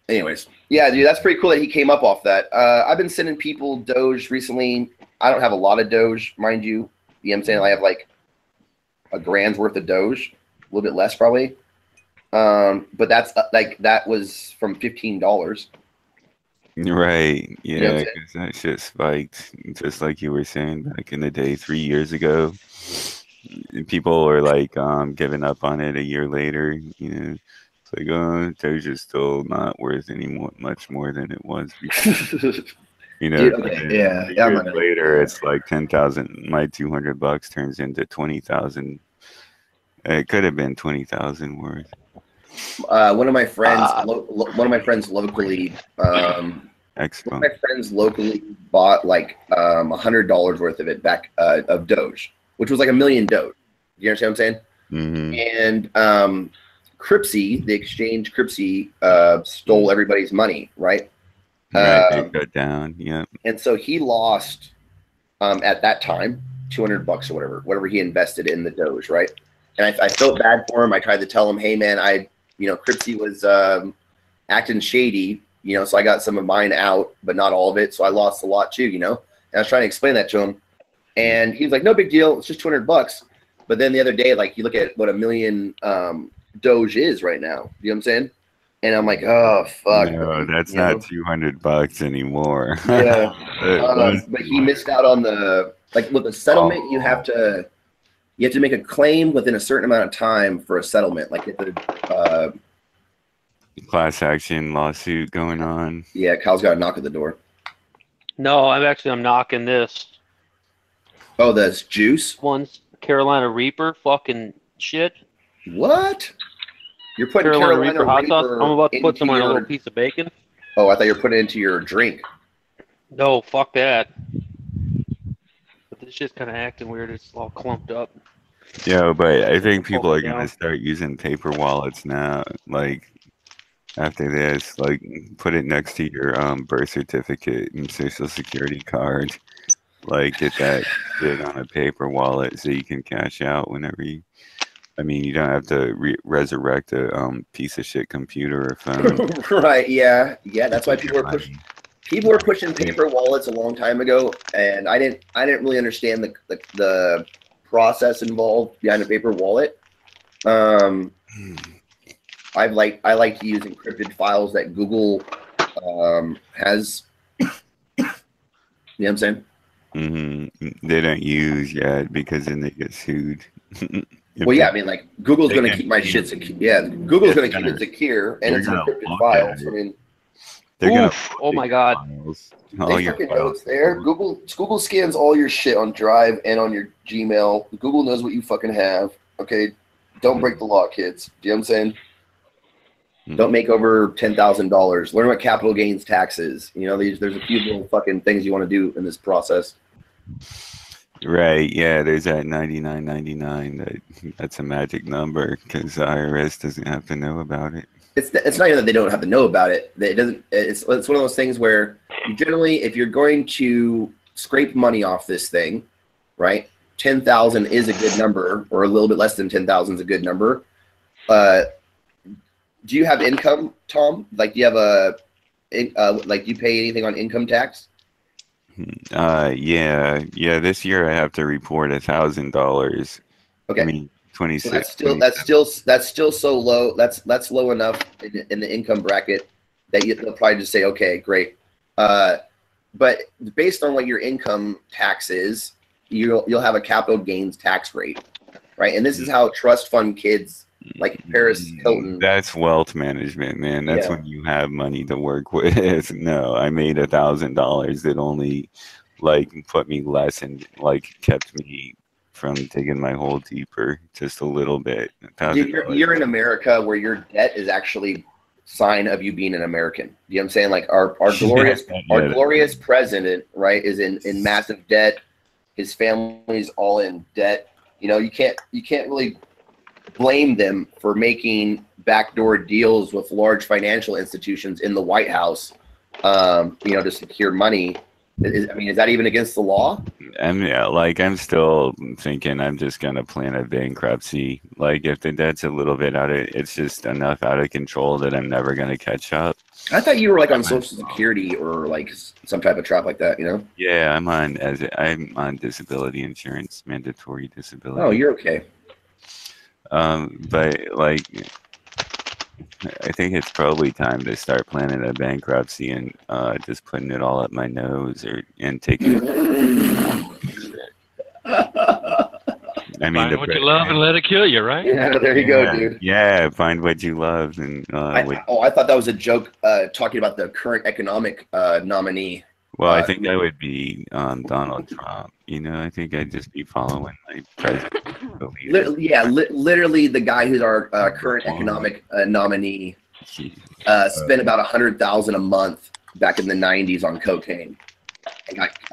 Anyways, yeah, dude, that's pretty cool that he came up off that. I've been sending people Doge recently. I don't have a lot of Doge, mind you. You know what I'm saying? I have like a grand's worth of Doge, a little bit less probably. But that's that was from $15. Right. Yeah, because that shit spiked, just like you were saying back in the day, 3 years ago. People were like giving up on it a year later. It's like, Doge is still not worth much more than it was before. Years later, it's like 10,000. My $200 turns into 20,000. It could have been 20,000 worth. One of my friends locally. Expo. One of my friends locally bought like $100 worth of it back of Doge, which was like 1 million Doge. You understand what I'm saying? Mm-hmm. And Cripsy, the exchange Cripsy, stole everybody's money, right? They cut down, yeah. And so he lost at that time $200 or whatever he invested in the Doge, right? And I felt bad for him. I tried to tell him, hey man, Cripsy was acting shady, so I got some of mine out, but not all of it. So I lost a lot too, And I was trying to explain that to him, and he was like, no big deal. It's just $200. But then the other day, like you look at what 1 million Doge is right now. You know what I'm saying? And I'm like, oh fuck. No, that's not $200 anymore. Yeah. But he missed out on with the settlement. You have to make a claim within a certain amount of time for a settlement. Like class action lawsuit going on. Yeah, Kyle's got a knock at the door. No, I'm knocking this. Oh, that's juice. One's Carolina Reaper, fucking shit. What? You're putting Carolina Reaper hot sauce? I'm about to put some on a little piece of bacon. Oh, I thought you were putting it into your drink. No, fuck that. But this shit's kind of acting weird. It's all clumped up. Yeah, but I think people are gonna start using paper wallets now. Like after this, like put it next to your birth certificate and social security card. Like get that shit on a paper wallet so you can cash out whenever you. I mean, you don't have to resurrect a piece of shit computer or phone. Right? Yeah. That's why people were pushing paper wallets a long time ago, and I didn't really understand the process involved behind a paper wallet. I like to use encrypted files that Google has. You know what I'm saying? They don't use yet because then they get sued. Well, yeah, I mean, like Google's going to keep my shit secure. Yeah, Google's going to keep it secure, and it's encrypted files. I mean, oh my god, they fucking know it's there. Google scans all your shit on Drive and on your Gmail. Google knows what you fucking have. Okay, don't break the law, kids. Do you know what I'm saying? Don't make over $10,000. Learn what capital gains tax is. You know, there's a few little fucking things you want to do in this process. Right, yeah, there's that 99.99. That's a magic number because the IRS doesn't have to know about it. It's not even that they don't have to know about it. It doesn't. It's one of those things where you generally, if you're going to scrape money off this thing, right? 10,000 is a good number, or a little bit less than 10,000 is a good number. Do you have income, Tom? Like, do you have do you pay anything on income tax? Yeah. This year I have to report $1,000. Okay. I mean, 26. So that's still so low. That's low enough in the income bracket that they'll probably just say, okay, great. But based on what your income tax is, you'll have a capital gains tax rate, right? And this is how trust fund kids like Paris Hilton. That's wealth management, man. That's when you have money to work with. No, I made $1,000 that only like put me less and like kept me from taking my hole deeper just a little bit. You're in America where your debt is actually sign of you being an American. You know what I'm saying? Like our glorious president, right, is in massive debt. His family's all in debt. You know, you can't really blame them for making backdoor deals with large financial institutions in the White House, to secure money. Is that even against the law? I'm still thinking I'm just gonna plan a bankruptcy. Like if the debt's a little bit it's just enough out of control that I'm never gonna catch up. I thought you were like on Social Security or like some type of trap like that, you know? Yeah, I'm on disability insurance, mandatory disability. Oh, you're okay. But like, I think it's probably time to start planning a bankruptcy and just putting it all up my nose and taking I mean, find what you love and let it kill you, right? Yeah, there you go, dude. Yeah, find what you love. And I thought that was a joke talking about the current economic nominee. Well, I think that would be Donald Trump. You know, I think I'd just be following my president. Literally the guy who's our current economic nominee spent about $100,000 a month back in the 90s on cocaine.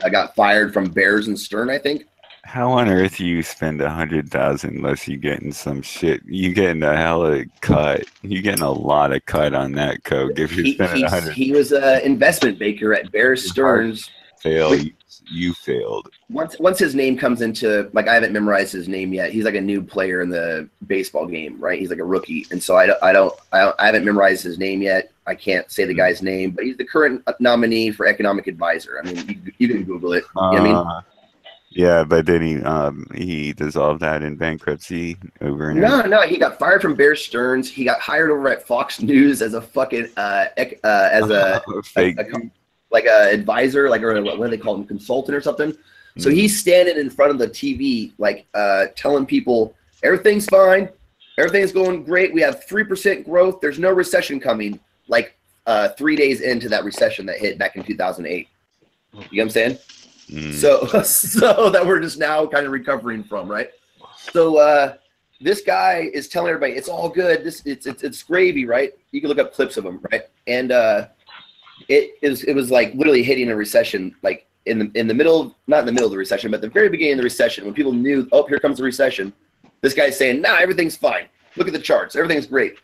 I got fired from Bears and Stern, I think. How on earth do you spend $100,000 unless you getting some shit? You getting a hell of a cut. You getting a lot of cut on that coke if you're spending $100,000. He was an investment banker at Bear Stearns. You failed. Once his name comes into, like, I haven't memorized his name yet. He's like a new player in the baseball game, right? He's like a rookie, and so I haven't memorized his name yet. I can't say the guy's name, but he's the current nominee for economic advisor. I mean, you can Google it. You know what I mean? Yeah, but then he dissolved that in bankruptcy over. No, he got fired from Bear Stearns. He got hired over at Fox News as a fucking like a advisor, like, or what do they call him, consultant or something. So he's standing in front of the TV, like telling people everything's fine, everything's going great. We have 3% growth. There's no recession coming. Like 3 days into that recession that hit back in 2008. You know what I'm saying? So that we're just now kind of recovering from, right? So this guy is telling everybody it's all good. It's gravy, right? You can look up clips of him, right? And it was like literally hitting a recession, like in the middle, not in the middle of the recession, but at the very beginning of the recession, when people knew, oh, here comes the recession. This guy's saying, nah, everything's fine. Look at the charts, everything's great.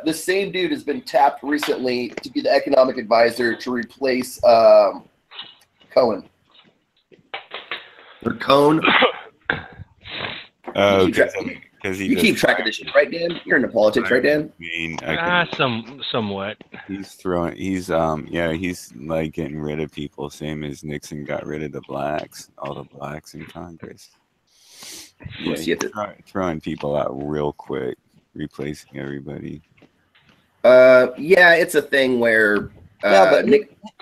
This same dude has been tapped recently to be the economic advisor to replace Cohen. Or Cone. Oh, you keep track of this shit, right, Dan? You're into politics, right, Dan? Somewhat. He's like getting rid of people, same as Nixon got rid of the blacks, all the blacks in Congress. Yeah, he's throwing people out real quick, replacing everybody. Yeah, it's a thing where but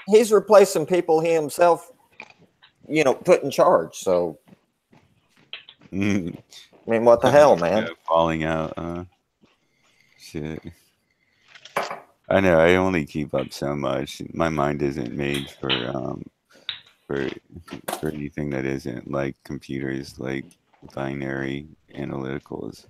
he's replacing people he himself, put in charge. So, I mean, what the hell, man? Falling out. Shit. I know. I only keep up so much. My mind isn't made for anything that isn't like computers, like binary analyticals.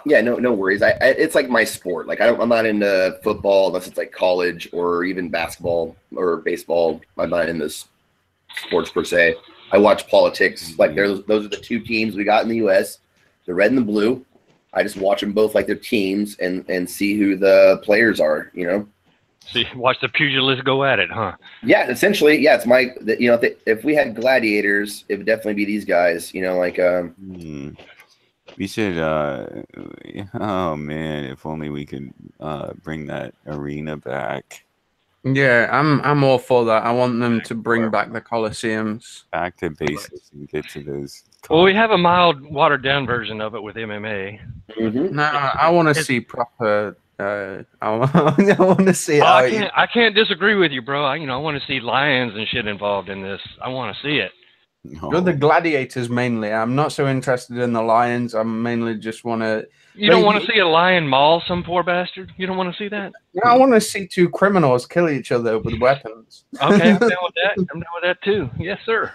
Yeah, no worries. It's like my sport. Like I'm not into football unless it's like college or even basketball or baseball. I'm not in this sports per se. I watch politics. Like those are the two teams we got in the U.S., the red and the blue. I just watch them both like their teams and see who the players are. See, watch the pugilists go at it, huh? Yeah, essentially, yeah. It's my if we had gladiators, it would definitely be these guys. We should. Oh man, if only we could bring that arena back. Yeah, I'm all for that. I want them to bring back the Coliseums. Back to basics and get to those. Well, we have a mild, watered-down version of it with MMA. Mm-hmm. No, I want to see proper. I want to see. I can't disagree with you, bro. I want to see lions and shit involved in this. I want to see it. You're the gladiators mainly. I'm not so interested in the lions. I mainly just want to. You don't want to see a lion maul some poor bastard? You don't want to see that? No, I want to see two criminals kill each other with weapons. Okay, I'm down with that. I'm down with that too. Yes, sir.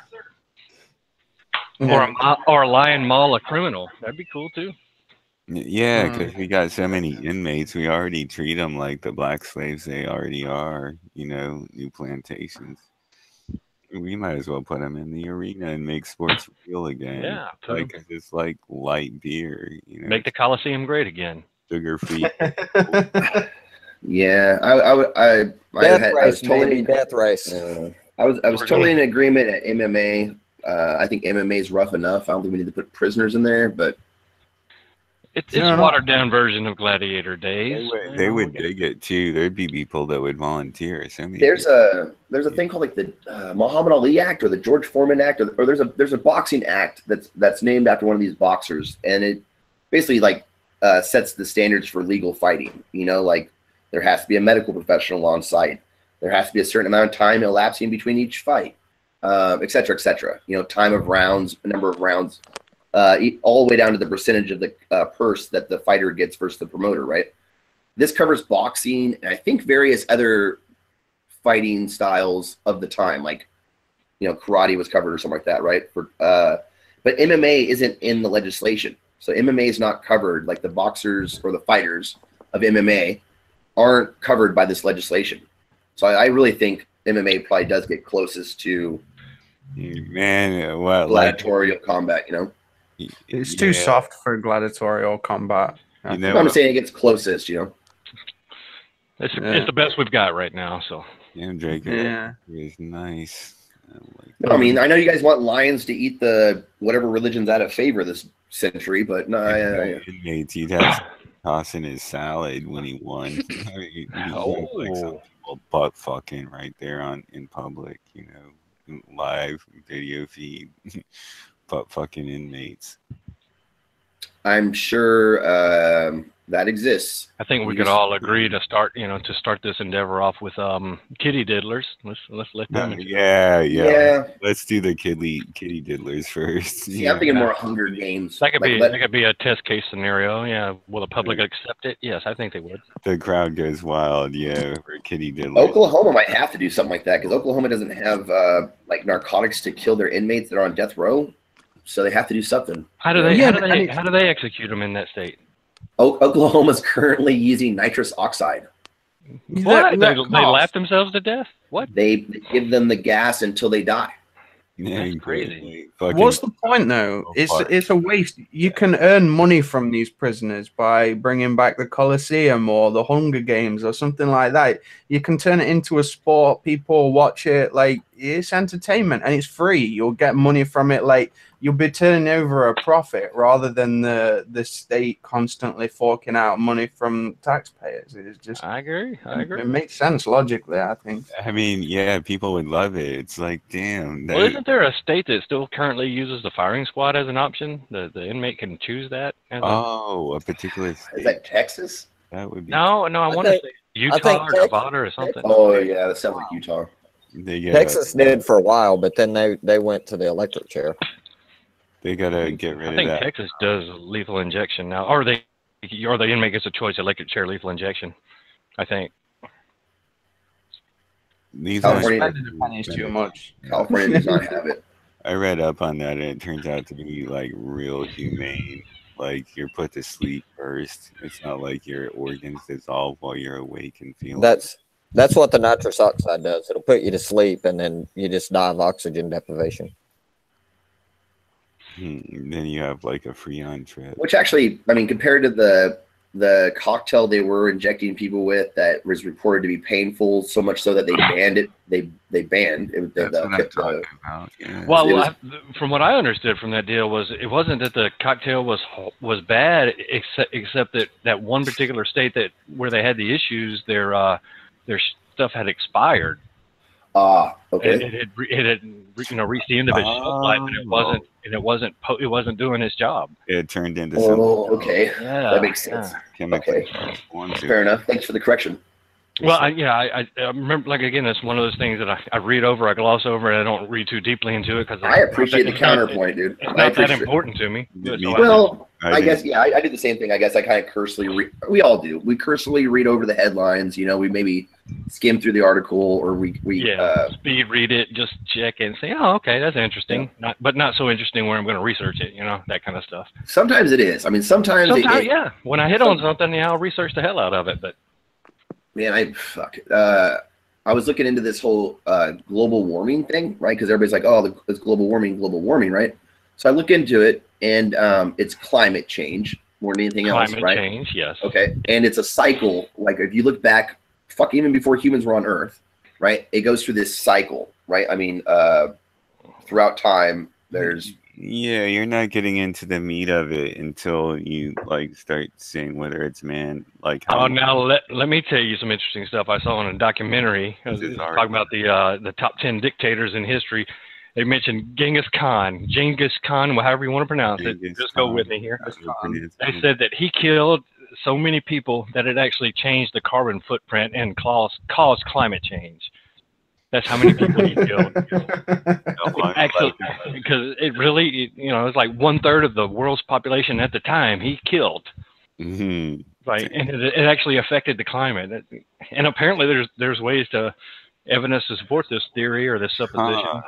Yeah. Or a lion maul a criminal. That'd be cool too. Yeah, because we got so many inmates. We already treat them like the black slaves they already are. New plantations. We might as well put them in the arena and make sports real again. Yeah, it's like light beer. Make the Coliseum great again. Sugar free. Yeah, I was totally death race. I was totally in agreement at MMA. I think MMA is rough enough. I don't think we need to put prisoners in there, but it's a watered down version of Gladiator Days. They would dig it too. There'd be people that would volunteer. There's a thing called like the Muhammad Ali Act or the George Foreman Act, or there's a boxing act that's named after one of these boxers, and it basically like sets the standards for legal fighting. Like there has to be a medical professional on site. There has to be a certain amount of time elapsing between each fight, et cetera, et cetera. Time of rounds, number of rounds. All the way down to the percentage of the purse that the fighter gets versus the promoter, right? This covers boxing and I think various other fighting styles of the time, like, karate was covered or something like that, right? But MMA isn't in the legislation. So MMA is not covered, like the boxers or the fighters of MMA aren't covered by this legislation. So I really think MMA probably does get closest to gladiatorial combat, It's too soft for gladiatorial combat. I'm saying it gets closest, It's the best we've got right now. So Drake is nice. I mean, I know you guys want lions to eat the whatever religion's out of favor this century, but no. He'd have tossing his salad when he won. Like some people butt fucking right there in public, live video feed. But fucking inmates. I'm sure That exists. I think we could all agree to start, this endeavor off with kitty diddlers. Let's let them. Yeah. Let's do the kitty diddlers first. Yeah, I'm thinking more Hunger Games. That could be a test case scenario. Yeah, will the public accept it? Yes, I think they would. The crowd goes wild. Yeah, for kitty diddlers. Oklahoma might have to do something like that because Oklahoma doesn't have like narcotics to kill their inmates that are on death row, so they have to do something. How do they execute them in that state? Oklahoma's currently using nitrous oxide. What? They lap themselves to death? What? They give them the gas until they die. Yeah, crazy. What's the point though? It's a waste. You can earn money from these prisoners by bringing back the Colosseum or the Hunger Games or something like that. You can turn it into a sport. People watch it. Like, it's entertainment and it's free. You'll get money from it. Like, you'll be turning over a profit rather than the state constantly forking out money from taxpayers. It's just. I agree. It makes sense logically, I think. I mean, yeah, people would love it. It's like, damn. Well, isn't there a state that still currently uses the firing squad as an option? The inmate can choose that. A particular state. Is that Texas? That would be. No. I want to say Utah or Nevada or something. Oh yeah, that sounds like Utah. Texas did for a while, but then they went to the electric chair. They gotta get rid of that. I think Texas does lethal injection now, or the inmate gets a choice: electric chair, lethal injection. I think. California is too much. California does not have it. I read up on that, and it turns out to be like real humane. Like, you're put to sleep first. It's not like your organs dissolve while you're awake and feeling. That's what the nitrous oxide does. It'll put you to sleep, and then you just die of oxygen deprivation. Then you have like a Freon trip. Which actually, I mean, compared to the cocktail they were injecting people with that was reported to be painful, so much so that they banned it. They banned it. That's what I'm talking about. Yeah. Well, from what I understood from that deal was it wasn't that the cocktail was bad, except that one particular state where they had the issues, their stuff had expired. Okay. It had reached the end of its shelf life, and it wasn't doing its job. It turned into something. Okay. Yeah, that makes sense. Okay. Fair enough. Thanks for the correction. Well, I remember, like, again, it's one of those things that I read over, I gloss over, and I don't read too deeply into it because I appreciate the counterpoint, dude. It's not that important to me. Well, I guess, yeah, I do the same thing. I guess I kind of cursorily read. We all do. We cursorily read over the headlines. We maybe skim through the article, or we speed read it, just check it and say, oh, okay, that's interesting. Yeah. But not so interesting where I'm going to research it, that kind of stuff. Sometimes it is. I mean, sometimes yeah. When I hit on something, I'll research the hell out of it. But man, I was looking into this whole global warming thing, right? Because everybody's like, oh, it's global warming, right? So I look into it, and it's climate change more than anything else, right? Climate change, yes. Okay, and it's a cycle. Like, if you look back, even before humans were on Earth, right? It goes through this cycle, right? I mean, throughout time, there's. Yeah, you're not getting into the meat of it until you start seeing whether it's man. Now let me tell you some interesting stuff I saw in a documentary. Talking about the top 10 dictators in history. They mentioned Genghis Khan, however you want to pronounce it. Just go with me here. They said that he killed so many people that it actually changed the carbon footprint and caused climate change. That's how many people he killed. Actually, because it really, it's like 1/3 of the world's population at the time he killed. Mm-hmm. Right, and it actually affected the climate. And apparently, there's ways to evidence to support this theory or this supposition.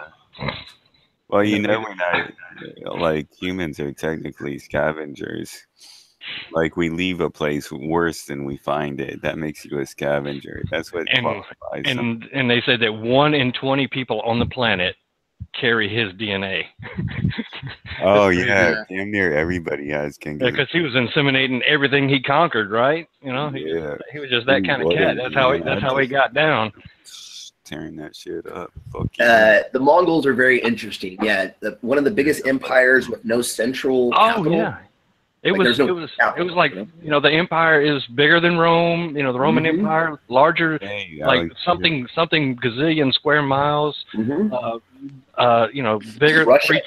Well, we're not humans are technically scavengers. Like, we leave a place worse than we find it. That makes you a scavenger. That's what qualifies. And they said that 1 in 20 people on the planet carry his DNA. Oh yeah, damn near everybody has. Yeah, because he was inseminating everything he conquered, right? He was just that kind of cat. That's how he got down. Tearing that shit up. The Mongols are very interesting. Yeah, one of the biggest empires with no central capital. Yeah. It was like, the empire is bigger than Rome, the Roman Empire, larger, something gazillion square miles, bigger, Russia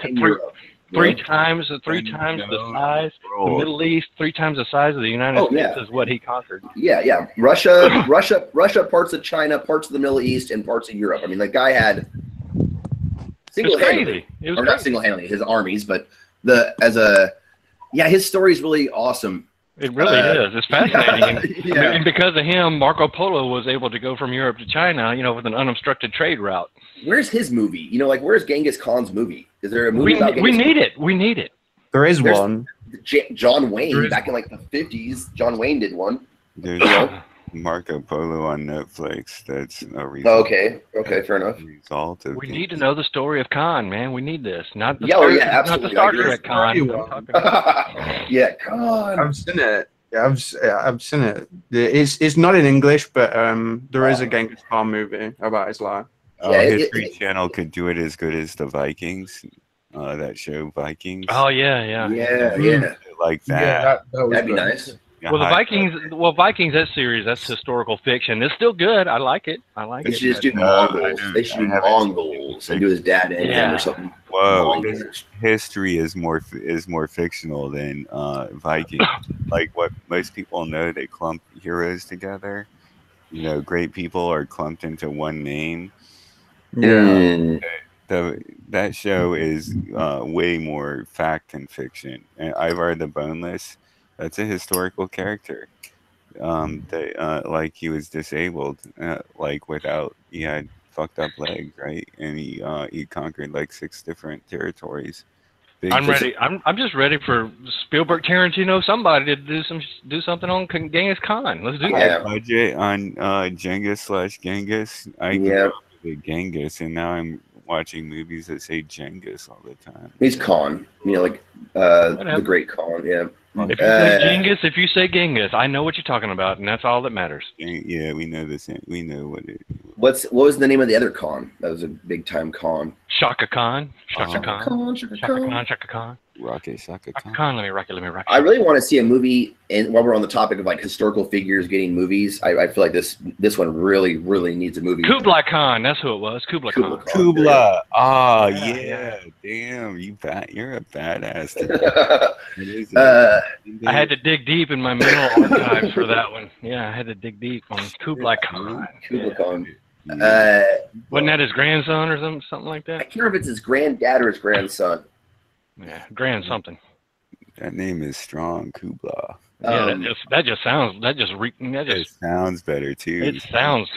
Three times the size. The Middle East, 3 times the size of the United States is what he conquered. Yeah. Russia, parts of China, parts of the Middle East, and parts of Europe. I mean, the guy had single-handedly, or not single-handedly, his armies, but his story is really awesome. It really is. It's fascinating. And because of him, Marco Polo was able to go from Europe to China, with an unobstructed trade route. Where's his movie? Where's Genghis Khan's movie? Is there a movie about Genghis Khan? We need it. There's one. John Wayne, back in like the 50s, John Wayne did one. There's Marco Polo on Netflix. That's a result. Okay, fair enough. Result of we need to know the story of Khan, man. We need this. Not the absolutely. Not the Star Trek Khan. Khan. I've seen it. Yeah, I've seen it. It's not in English, but there is a Genghis Khan movie about his life. History Channel could do it as good as the Vikings. That show Vikings. Oh yeah. Like that. That'd be nice. Well, the Vikings, that series, that's historical fiction. It's still good. I like it. They should just do Mongols. They should do Mongols and do his dad and him or something. Whoa, history is more fictional than Vikings. Like what most people know, they clump heroes together. Great people are clumped into one name. Yeah. That show is way more fact than fiction. And Ivar the Boneless, that's a historical character. Like he was disabled, he had fucked up legs, right? And he conquered like 6 different territories. I'm ready. I'm just ready for Spielberg, Tarantino, somebody to do something on Genghis Khan. Let's do that. Budget on Genghis/Genghis. I grew up with Genghis, and now I'm watching movies that say Genghis all the time. He's Khan, the great Khan. Yeah. If you say Genghis, if you say Genghis, I know what you're talking about, and that's all that matters. Yeah, we know this. We know what it. What was the name of the other Khan? That was a big time Khan. Shaka Khan. Shaka Khan. Rocket Shaka Khan. Khan. Let me rock it. I really want to see a movie, and while we're on the topic of like historical figures getting movies, I feel like this one really needs a movie. Kublai Khan. That's who it was. Kublai Khan. Kublai. Oh yeah. Damn, you're a badass. I had to dig deep in my mental archives for that one. Yeah, I had to dig deep on Kublai Khan. Kublai Khan. Wasn't that his grandson or something like that? I can't remember if it's his granddad or his grandson. Yeah, grand something. That name is strong, Kublai. Yeah, that just sounds better too. It sounds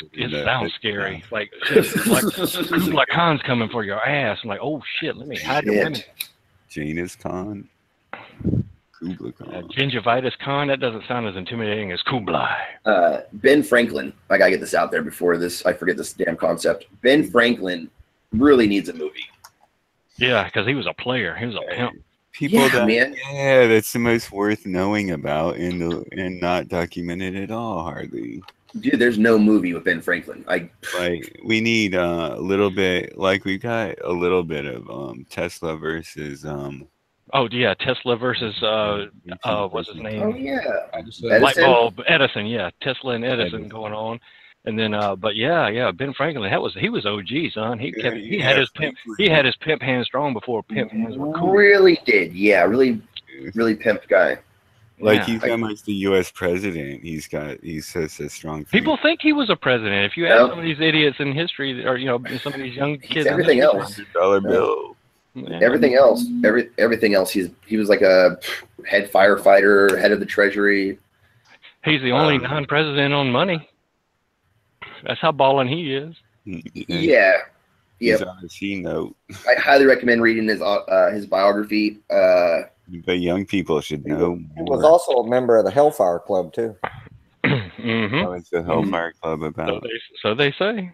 scary. Like Kublai Khan's coming for your ass. I'm like, oh shit, let me hide the women. Genghis Khan. Kublai Khan. Gingivitis Khan. That doesn't sound as intimidating as Kublai. Ben Franklin. I gotta get this out there before I forget this damn concept. Ben Franklin really needs a movie. Yeah, because he was a player. He was a pimp. That's the most worth knowing about and not documented at all, hardly. Dude, there's no movie with Ben Franklin. We need a little bit, we got a little bit of Tesla versus Oh yeah, Tesla versus what's his name? Oh yeah, light bulb Edison. Yeah, Tesla and Edison going on. And then, but yeah, Ben Franklin, he was OG, son. He had his pimp hands strong before pimp hands were cool. Really did, yeah, really pimped guy. He's almost the U.S. president. He's such a strong. People think he was a president. If you ask some of these idiots in history, or some of these young kids, everything else, $100 bill. Yeah. Everything else, he was like a head firefighter, head of the Treasury. He's the only non-president on money. That's how balling he is. Yeah. He's on a C note. I highly recommend reading his biography. But young people should know. He was also a member of the Hellfire Club too. Mm-hmm. What's the Hellfire Club about? So they say.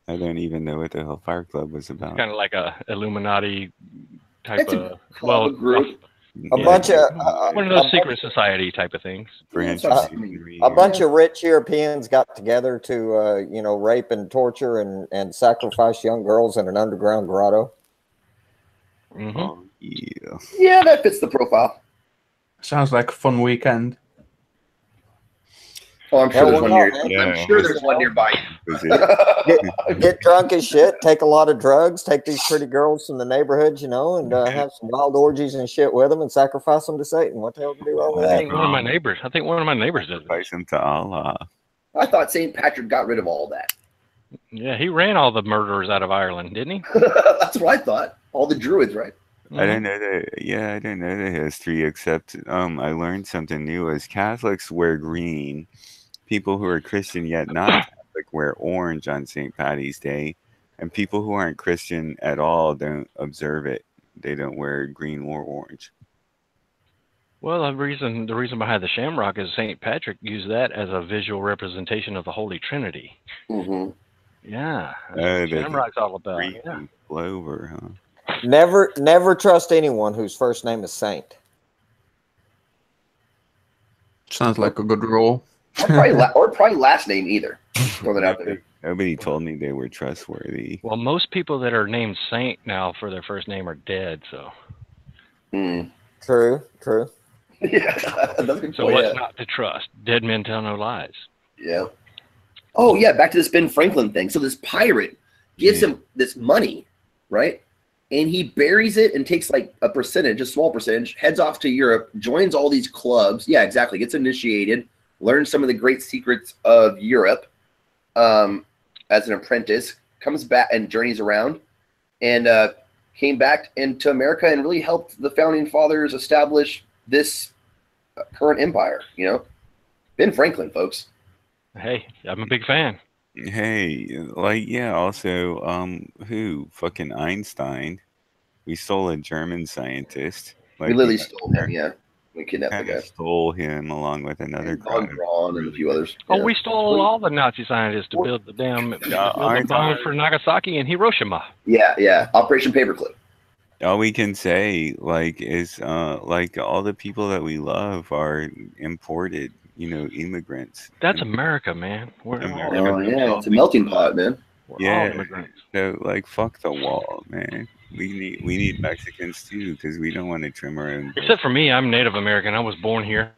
I don't even know what the Hellfire Club was about. It's kind of like a Illuminati type of group. Bunch of one of those secret society type of things. A bunch of rich Europeans got together to rape and torture and sacrifice young girls in an underground grotto. Mm-hmm. Oh, yeah. Yeah, that fits the profile. Sounds like a fun weekend. Oh, I'm sure there's one near. I'm sure there's one nearby. Get drunk as shit. Take a lot of drugs. Take these pretty girls from the neighborhood, you know, and have some wild orgies and shit with them, and sacrifice them to Satan. What the hell to do all that? I think one of my neighbors did. Sacrifice them to Allah. I thought St. Patrick got rid of all that. Yeah, he ran all the murderers out of Ireland, didn't he? That's what I thought. All the druids, right? I don't know that. Yeah, I don't know the history, except I learned something new. As Catholics wear green, people who are Christian yet not Catholic wear orange on St. Paddy's Day, and people who aren't Christian at all don't observe it. They don't wear green or orange. Well, the reason behind the shamrock is St. Patrick used that as a visual representation of the Holy Trinity. Mm-hmm. Yeah, that's what shamrock's all about. Yeah. Clover, huh? Never trust anyone whose first name is Saint. Sounds like a good rule. Or probably last name either. Throw that out there. Nobody told me they were trustworthy. Well, most people that are named Saint now for their first name are dead. So. True. Yeah. So what's not to trust? Dead men tell no lies. Yeah. Oh yeah, back to this Ben Franklin thing. So this pirate gives him this money, right? And he buries it and takes like a percentage, a small percentage, heads off to Europe, joins all these clubs. Yeah, exactly. Gets initiated, learns some of the great secrets of Europe as an apprentice, comes back and journeys around, and came back into America and really helped the founding fathers establish this current empire. You know, Ben Franklin, folks. Hey, I'm a big fan. Hey, like, yeah, also, who? Fucking Einstein. We stole a German scientist. Like, we literally stole him, yeah. We kidnapped the guy. Stole him along with another guy. And a few others. Oh, yeah. We stole all the Nazi scientists to build the damn bomb for Nagasaki and Hiroshima. Yeah. Operation Paperclip. All we can say, like, is, like, all the people that we love are imported. You know, immigrants. That's America, man. We're all immigrants. Yeah, it's a melting pot, man. We're all immigrants. So, like, fuck the wall, man. We need Mexicans too, because we don't want to trim our own. Except for me, I'm Native American. I was born here.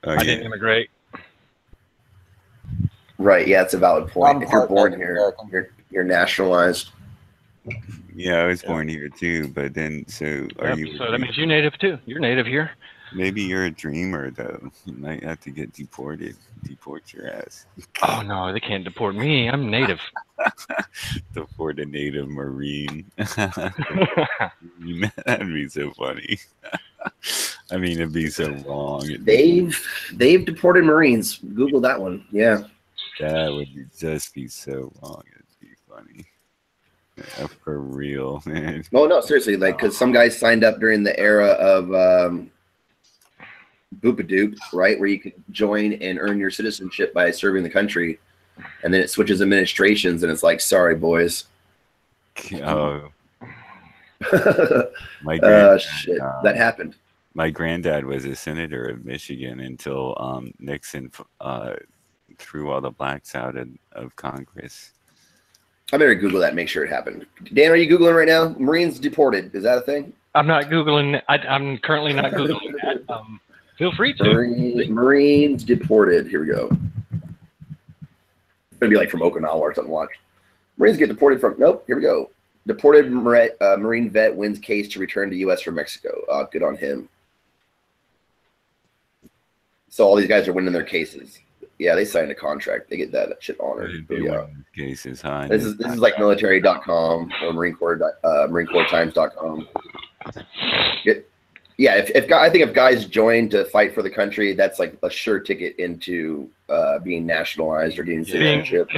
I didn't immigrate. Right. Yeah, it's a valid point. If you're born here, you're nationalized. Yeah, I was born here too, but then are you? So that means you're Native too. You're Native here. Maybe you're a dreamer, though. You might have to get deported. Deport your ass. Oh, no, they can't deport me. I'm Native. Deport a Native Marine. That'd be so funny. I mean, it'd be so wrong. They've deported Marines. Google that one. Yeah. That would just be so wrong. It'd be funny. Yeah, for real, man. Oh, no, seriously. Like, because some guys signed up during the era of... Boopadoop, right, where you could join and earn your citizenship by serving the country, and then it switches administrations, and it's like, sorry, boys. Oh, shit, that happened. My granddad was a senator of Michigan until Nixon threw all the blacks out of Congress. I better Google that and make sure it happened. Dan, are you Googling right now? Marines deported. Is that a thing? I'm not Googling. I'm currently not Googling that. Feel free to. Marines deported. Here we go. It's going to be like from Okinawa or something. Watch. Marines get deported from. Nope. Here we go. Deported Marine vet wins case to return to U.S. from Mexico. Good on him. So all these guys are winning their cases. Yeah, they signed a contract. They get that shit honored. Yeah. Cases, huh? This is like military.com or MarineCorps.times.com. Yeah, I think if guys join to fight for the country, that's like a sure ticket into being nationalized or getting citizenship.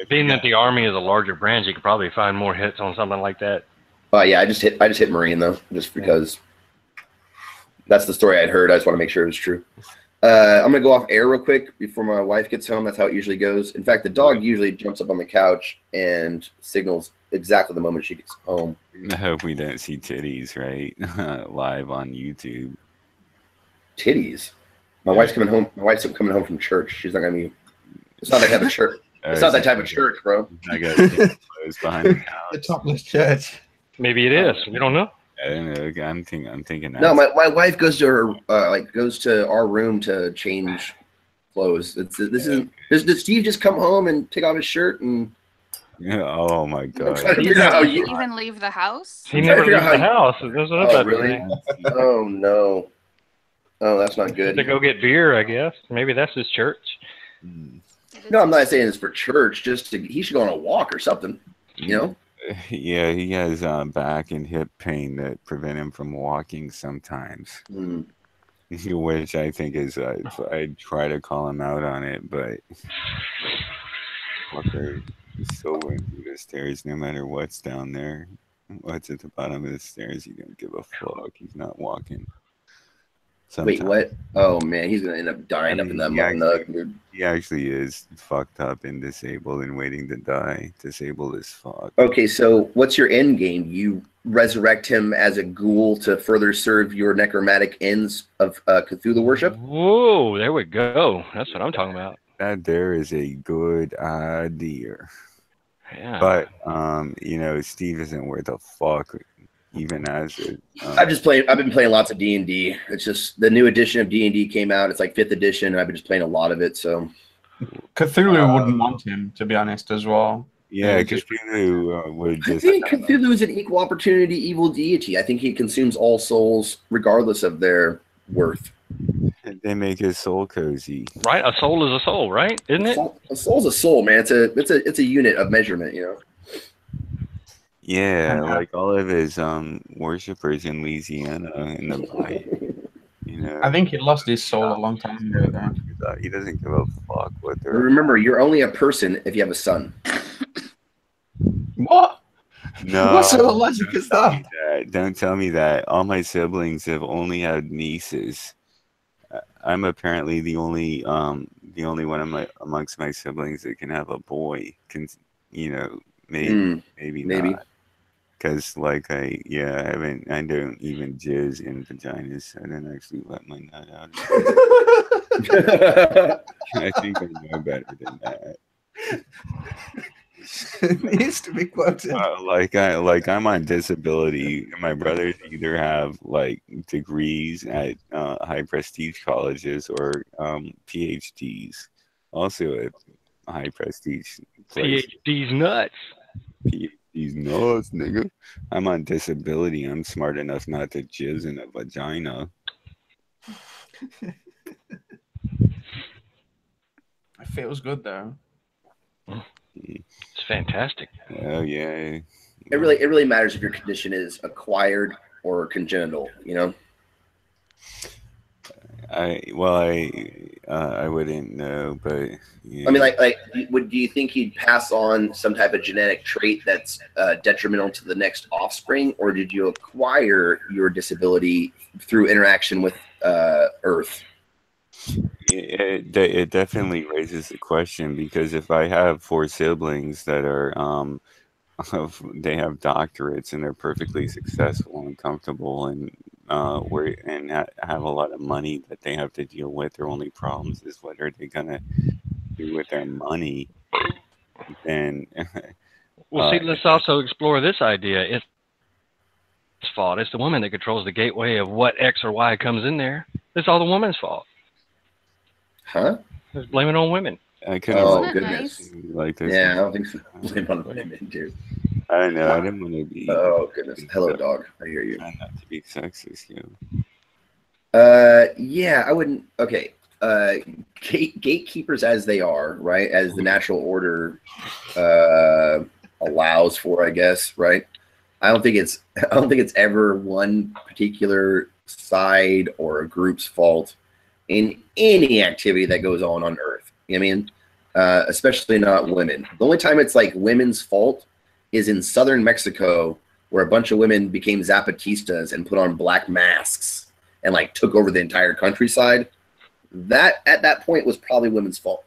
Being that the Army is a larger branch, you could probably find more hits on something like that. Yeah, I just hit Marine though, just because that's the story I'd heard. I just want to make sure it was true. I'm gonna go off air real quick before my wife gets home. That's how it usually goes. In fact, the dog usually jumps up on the couch and signals exactly the moment she gets home. I hope we don't see titties, right? Live on YouTube. Titties? My wife's coming home. My wife's coming home from church. She's not gonna be. It's not that type of church. It's not that type of church, bro. I got clothes behind the house. The topless church. Maybe it is. We don't know. I don't know. I'm thinking. No, my wife goes to her goes to our room to change clothes. This isn't. Does Steve just come home and take off his shirt and? Yeah. Oh my God. Does he even leave the house? He never leaves the house. That's what Oh really? Oh no. Oh, that's not good. To go get beer, I guess. Maybe that's his church. No, I'm not saying it's for church. He should go on a walk or something. You know. Yeah, he has back and hip pain that prevent him from walking sometimes. Which I think is, I try to call him out on it, but fucker is still going through the stairs no matter what's down there. What's at the bottom of the stairs, he don't give a fuck. He's not walking. Wait, what? Oh man, he's gonna end up dying up in that mug, dude. He actually is fucked up and disabled and waiting to die. Disabled as fuck. Okay, so what's your end game? You resurrect him as a ghoul to further serve your necromantic ends of Cthulhu worship? Whoa, there we go. That's what I'm talking about. That there is a good idea. Yeah. But Steve isn't worth a fuck. Even as it, I've been playing lots of D&D. It's just the new edition of D&D came out. It's like 5th edition, and I've been just playing a lot of it. So Cthulhu wouldn't want him, to be honest, as well. Yeah, Cthulhu would just. I think Cthulhu is an equal opportunity evil deity. I think he consumes all souls, regardless of their worth. They make his soul cozy. Right, a soul is a soul, right? Isn't it? A soul's a soul, man. It's a unit of measurement, you know. Yeah, like all of his worshippers in Louisiana in the Bible, I think he lost his soul a long time ago. Though. He doesn't give a fuck what they're. Remember, you're only a person if you have a son. What? No. What sort of logic is that? Don't tell me that. All my siblings have only had nieces. I'm apparently the only one amongst my siblings that can have a boy. Maybe not. Because I don't even jizz in vaginas. I don't actually let my nut out. I think I know better than that. It needs to be quoted. I'm on disability. My brothers either have degrees at high prestige colleges or PhDs, also at high prestige places. PhD's nuts. PhD's nuts, nigga. I'm on disability. I'm smart enough not to jizz in a vagina. It feels good though. It's fantastic. Oh yeah. It really matters if your condition is acquired or congenital, you know. I wouldn't know, but yeah. I mean, do you think he'd pass on some type of genetic trait that's detrimental to the next offspring, or did you acquire your disability through interaction with Earth? It definitely raises the question, because if I have 4 siblings that are they have doctorates and they're perfectly successful and comfortable and have a lot of money that they have to deal with, their only problems is what are they gonna do with their money? Then see, let's also explore this idea. It's fault. It's the woman that controls the gateway of what X or Y comes in there. It's all the woman's fault. Huh? Just blame it on women. Oh goodness! Like this. Yeah, I don't think so. Blame on women, dude. I don't know. I didn't want to be. Oh goodness! Hello, dog. I hear you. Not to be sexist, yeah, I wouldn't. Okay. Gatekeepers as they are, right? As the natural order allows for, I guess, right? I don't think it's ever one particular side or a group's fault in any activity that goes on Earth. You know what I mean? Especially not women. The only time it's women's fault is in southern Mexico, where a bunch of women became Zapatistas and put on black masks and took over the entire countryside. That at that point was probably women's fault.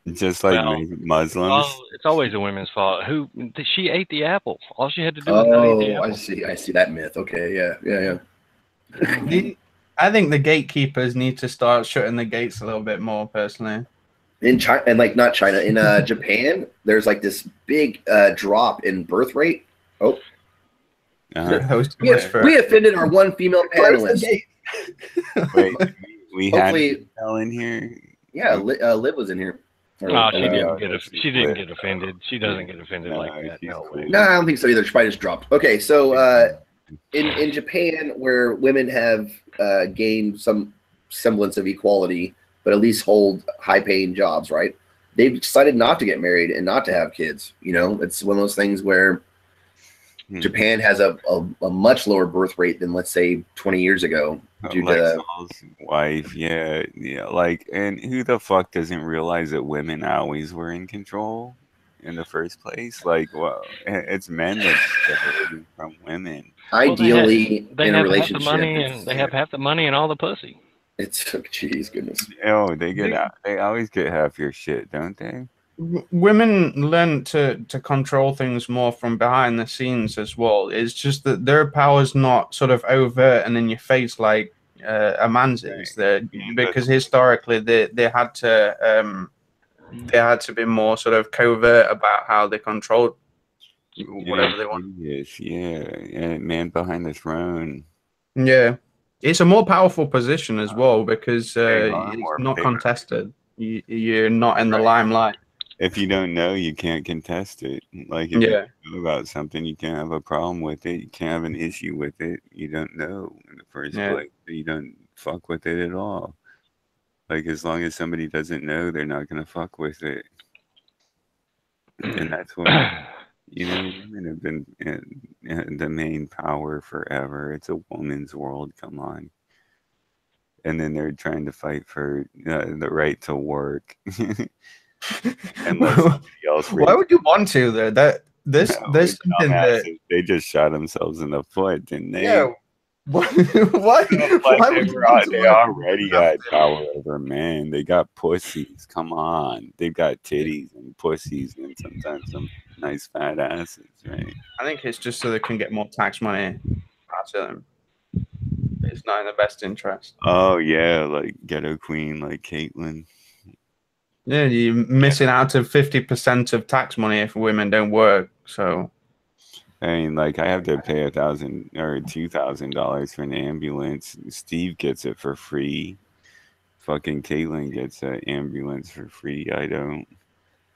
Just Muslims. Well, it's always a women's fault. She ate the apple. All she had to do was eat the apple. I see that myth. Okay, yeah. I think the gatekeepers need to start shutting the gates a little bit more, personally. In China, and not China, in Japan, there's this big drop in birth rate. Oh, we offended our one female panelist. Wait, we had Mel in here. Yeah, Liv was in here. No, she didn't get offended. She doesn't get offended like that. No, I don't think so either. She probably just dropped. Okay, so in Japan, where women have gained some semblance of equality, but at least hold high-paying jobs, right? They've decided not to get married and not to have kids. You know, it's one of those things where Japan has a much lower birth rate than, let's say, 20 years ago. Due to Saul's wife, yeah, like, and who the fuck doesn't realize that women always were in control in the first place? Like, well, it's men that get from women. Ideally, they in have a relationship, half the money and they have half the money and all the pussy. It's jeez, goodness. Oh, they always get half your shit, don't they? Women learn to control things more from behind the scenes as well. It's just that their power's not sort of overt and in your face like a man's is. Because historically they had to be more sort of covert about how they controlled whatever they want. Yes, yeah, and man behind the throne. Yeah, it's a more powerful position as well because it's not contested. You're not in the limelight. If you don't know, you can't contest it. Like, if you know about something, you can't have a problem with it. You can't have an issue with it. You don't know in the first place. You don't fuck with it at all. Like, as long as somebody doesn't know, they're not going to fuck with it. And that's what, you know, women have been in the main power forever. It's a woman's world. Come on. And then they're trying to fight for the right to work. Why would you want to though? There's something that they just shot themselves in the foot, didn't they? Yeah. Why they already got power over men. They got pussies. Come on, they got titties and pussies and sometimes some nice fat asses, right? I think it's just so they can get more tax money out of them. It's not in the best interest. Oh yeah, like ghetto queen, like Caitlyn. Yeah, you're missing out of 50% of tax money if women don't work. So, I mean, like, I have to pay $1,000 or $2,000 for an ambulance. Steve gets it for free. Fucking Caitlyn gets an ambulance for free. I don't.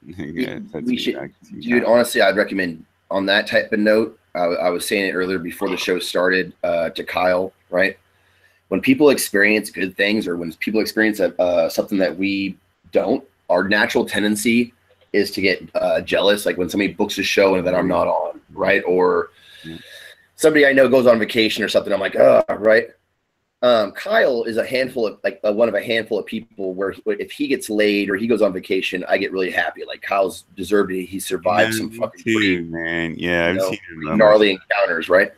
Dude, honestly, I'd recommend on that type of note. I was saying it earlier before the show started to Kyle, right? When people experience good things, or when people experience something that we don't, our natural tendency is to get jealous. Like when somebody books a show and that I'm not on, right? Or somebody I know goes on vacation or something. I'm like, oh, right. Kyle is one of a handful of people where if he gets laid or he goes on vacation, I get really happy. Like Kyle's deserved it. He survived some fucking pretty, man. Yeah, I've seen him gnarly encounters, right?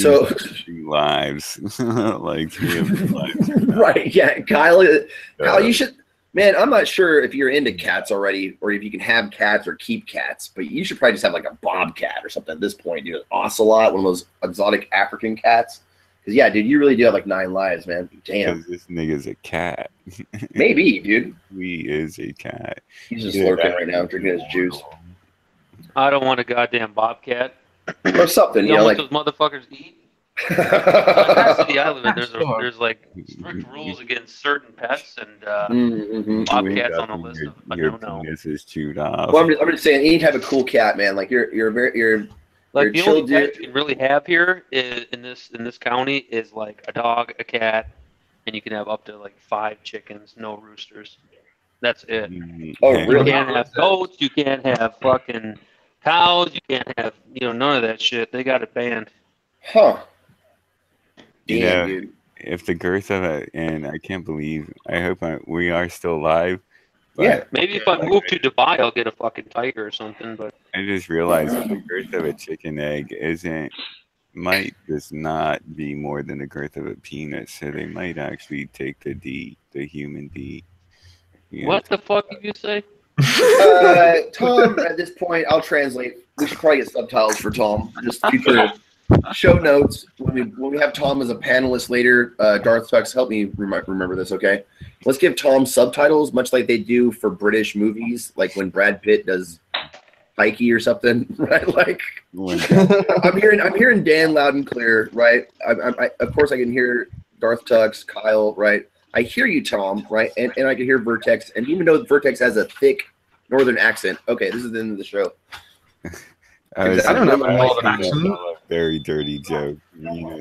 So 3 lives, like 3 lives. Right? Yeah, Kyle, you should. Man, I'm not sure if you're into cats already, or if you can have cats or keep cats, but you should probably just have like a bobcat or something at this point, dude. An ocelot, one of those exotic African cats. Because yeah, dude, you really do have like 9 lives, man. Damn. Because this nigga's a cat. Maybe, dude. He is a cat. He's just lurking right now, drinking his juice. I don't want a goddamn bobcat. Or something, you know like those motherfuckers eat. The city I live in, there's like strict rules against certain pets, and bobcats on the list of I don't know. This is chewed off. Well, I'm just saying, any type of cool cat, man. Like you're like the only pet you can really have here is in this county is like a dog, a cat, and you can have up to like 5 chickens, no roosters. That's it. Oh, really? You can't have goats. You can't have fucking cows. You can't have none of that shit. They got it banned. Huh. Yeah, dude. If the girth of it, and I can't believe, I hope we are still alive. Yeah, maybe if I move to Dubai, I'll get a fucking tiger or something. But I just realized the girth of a chicken egg might just not be more than the girth of a peanut, so they might actually take the human D. Yeah. What the fuck did you say? Tom, at this point, I'll translate. We should probably get subtitles for Tom. Just future show notes. When we have Tom as a panelist later, Darth Tux, help me remember this, okay? Let's give Tom subtitles, much like they do for British movies, like when Brad Pitt does Pikey or something, right? Like, I'm hearing Dan loud and clear, right? I of course I can hear Darth Tux, Kyle, right? I hear you, Tom, right? And I can hear Vertex. And even though Vertex has a thick northern accent, okay, this is the end of the show. I don't have a northern accent. Very dirty joke. You know.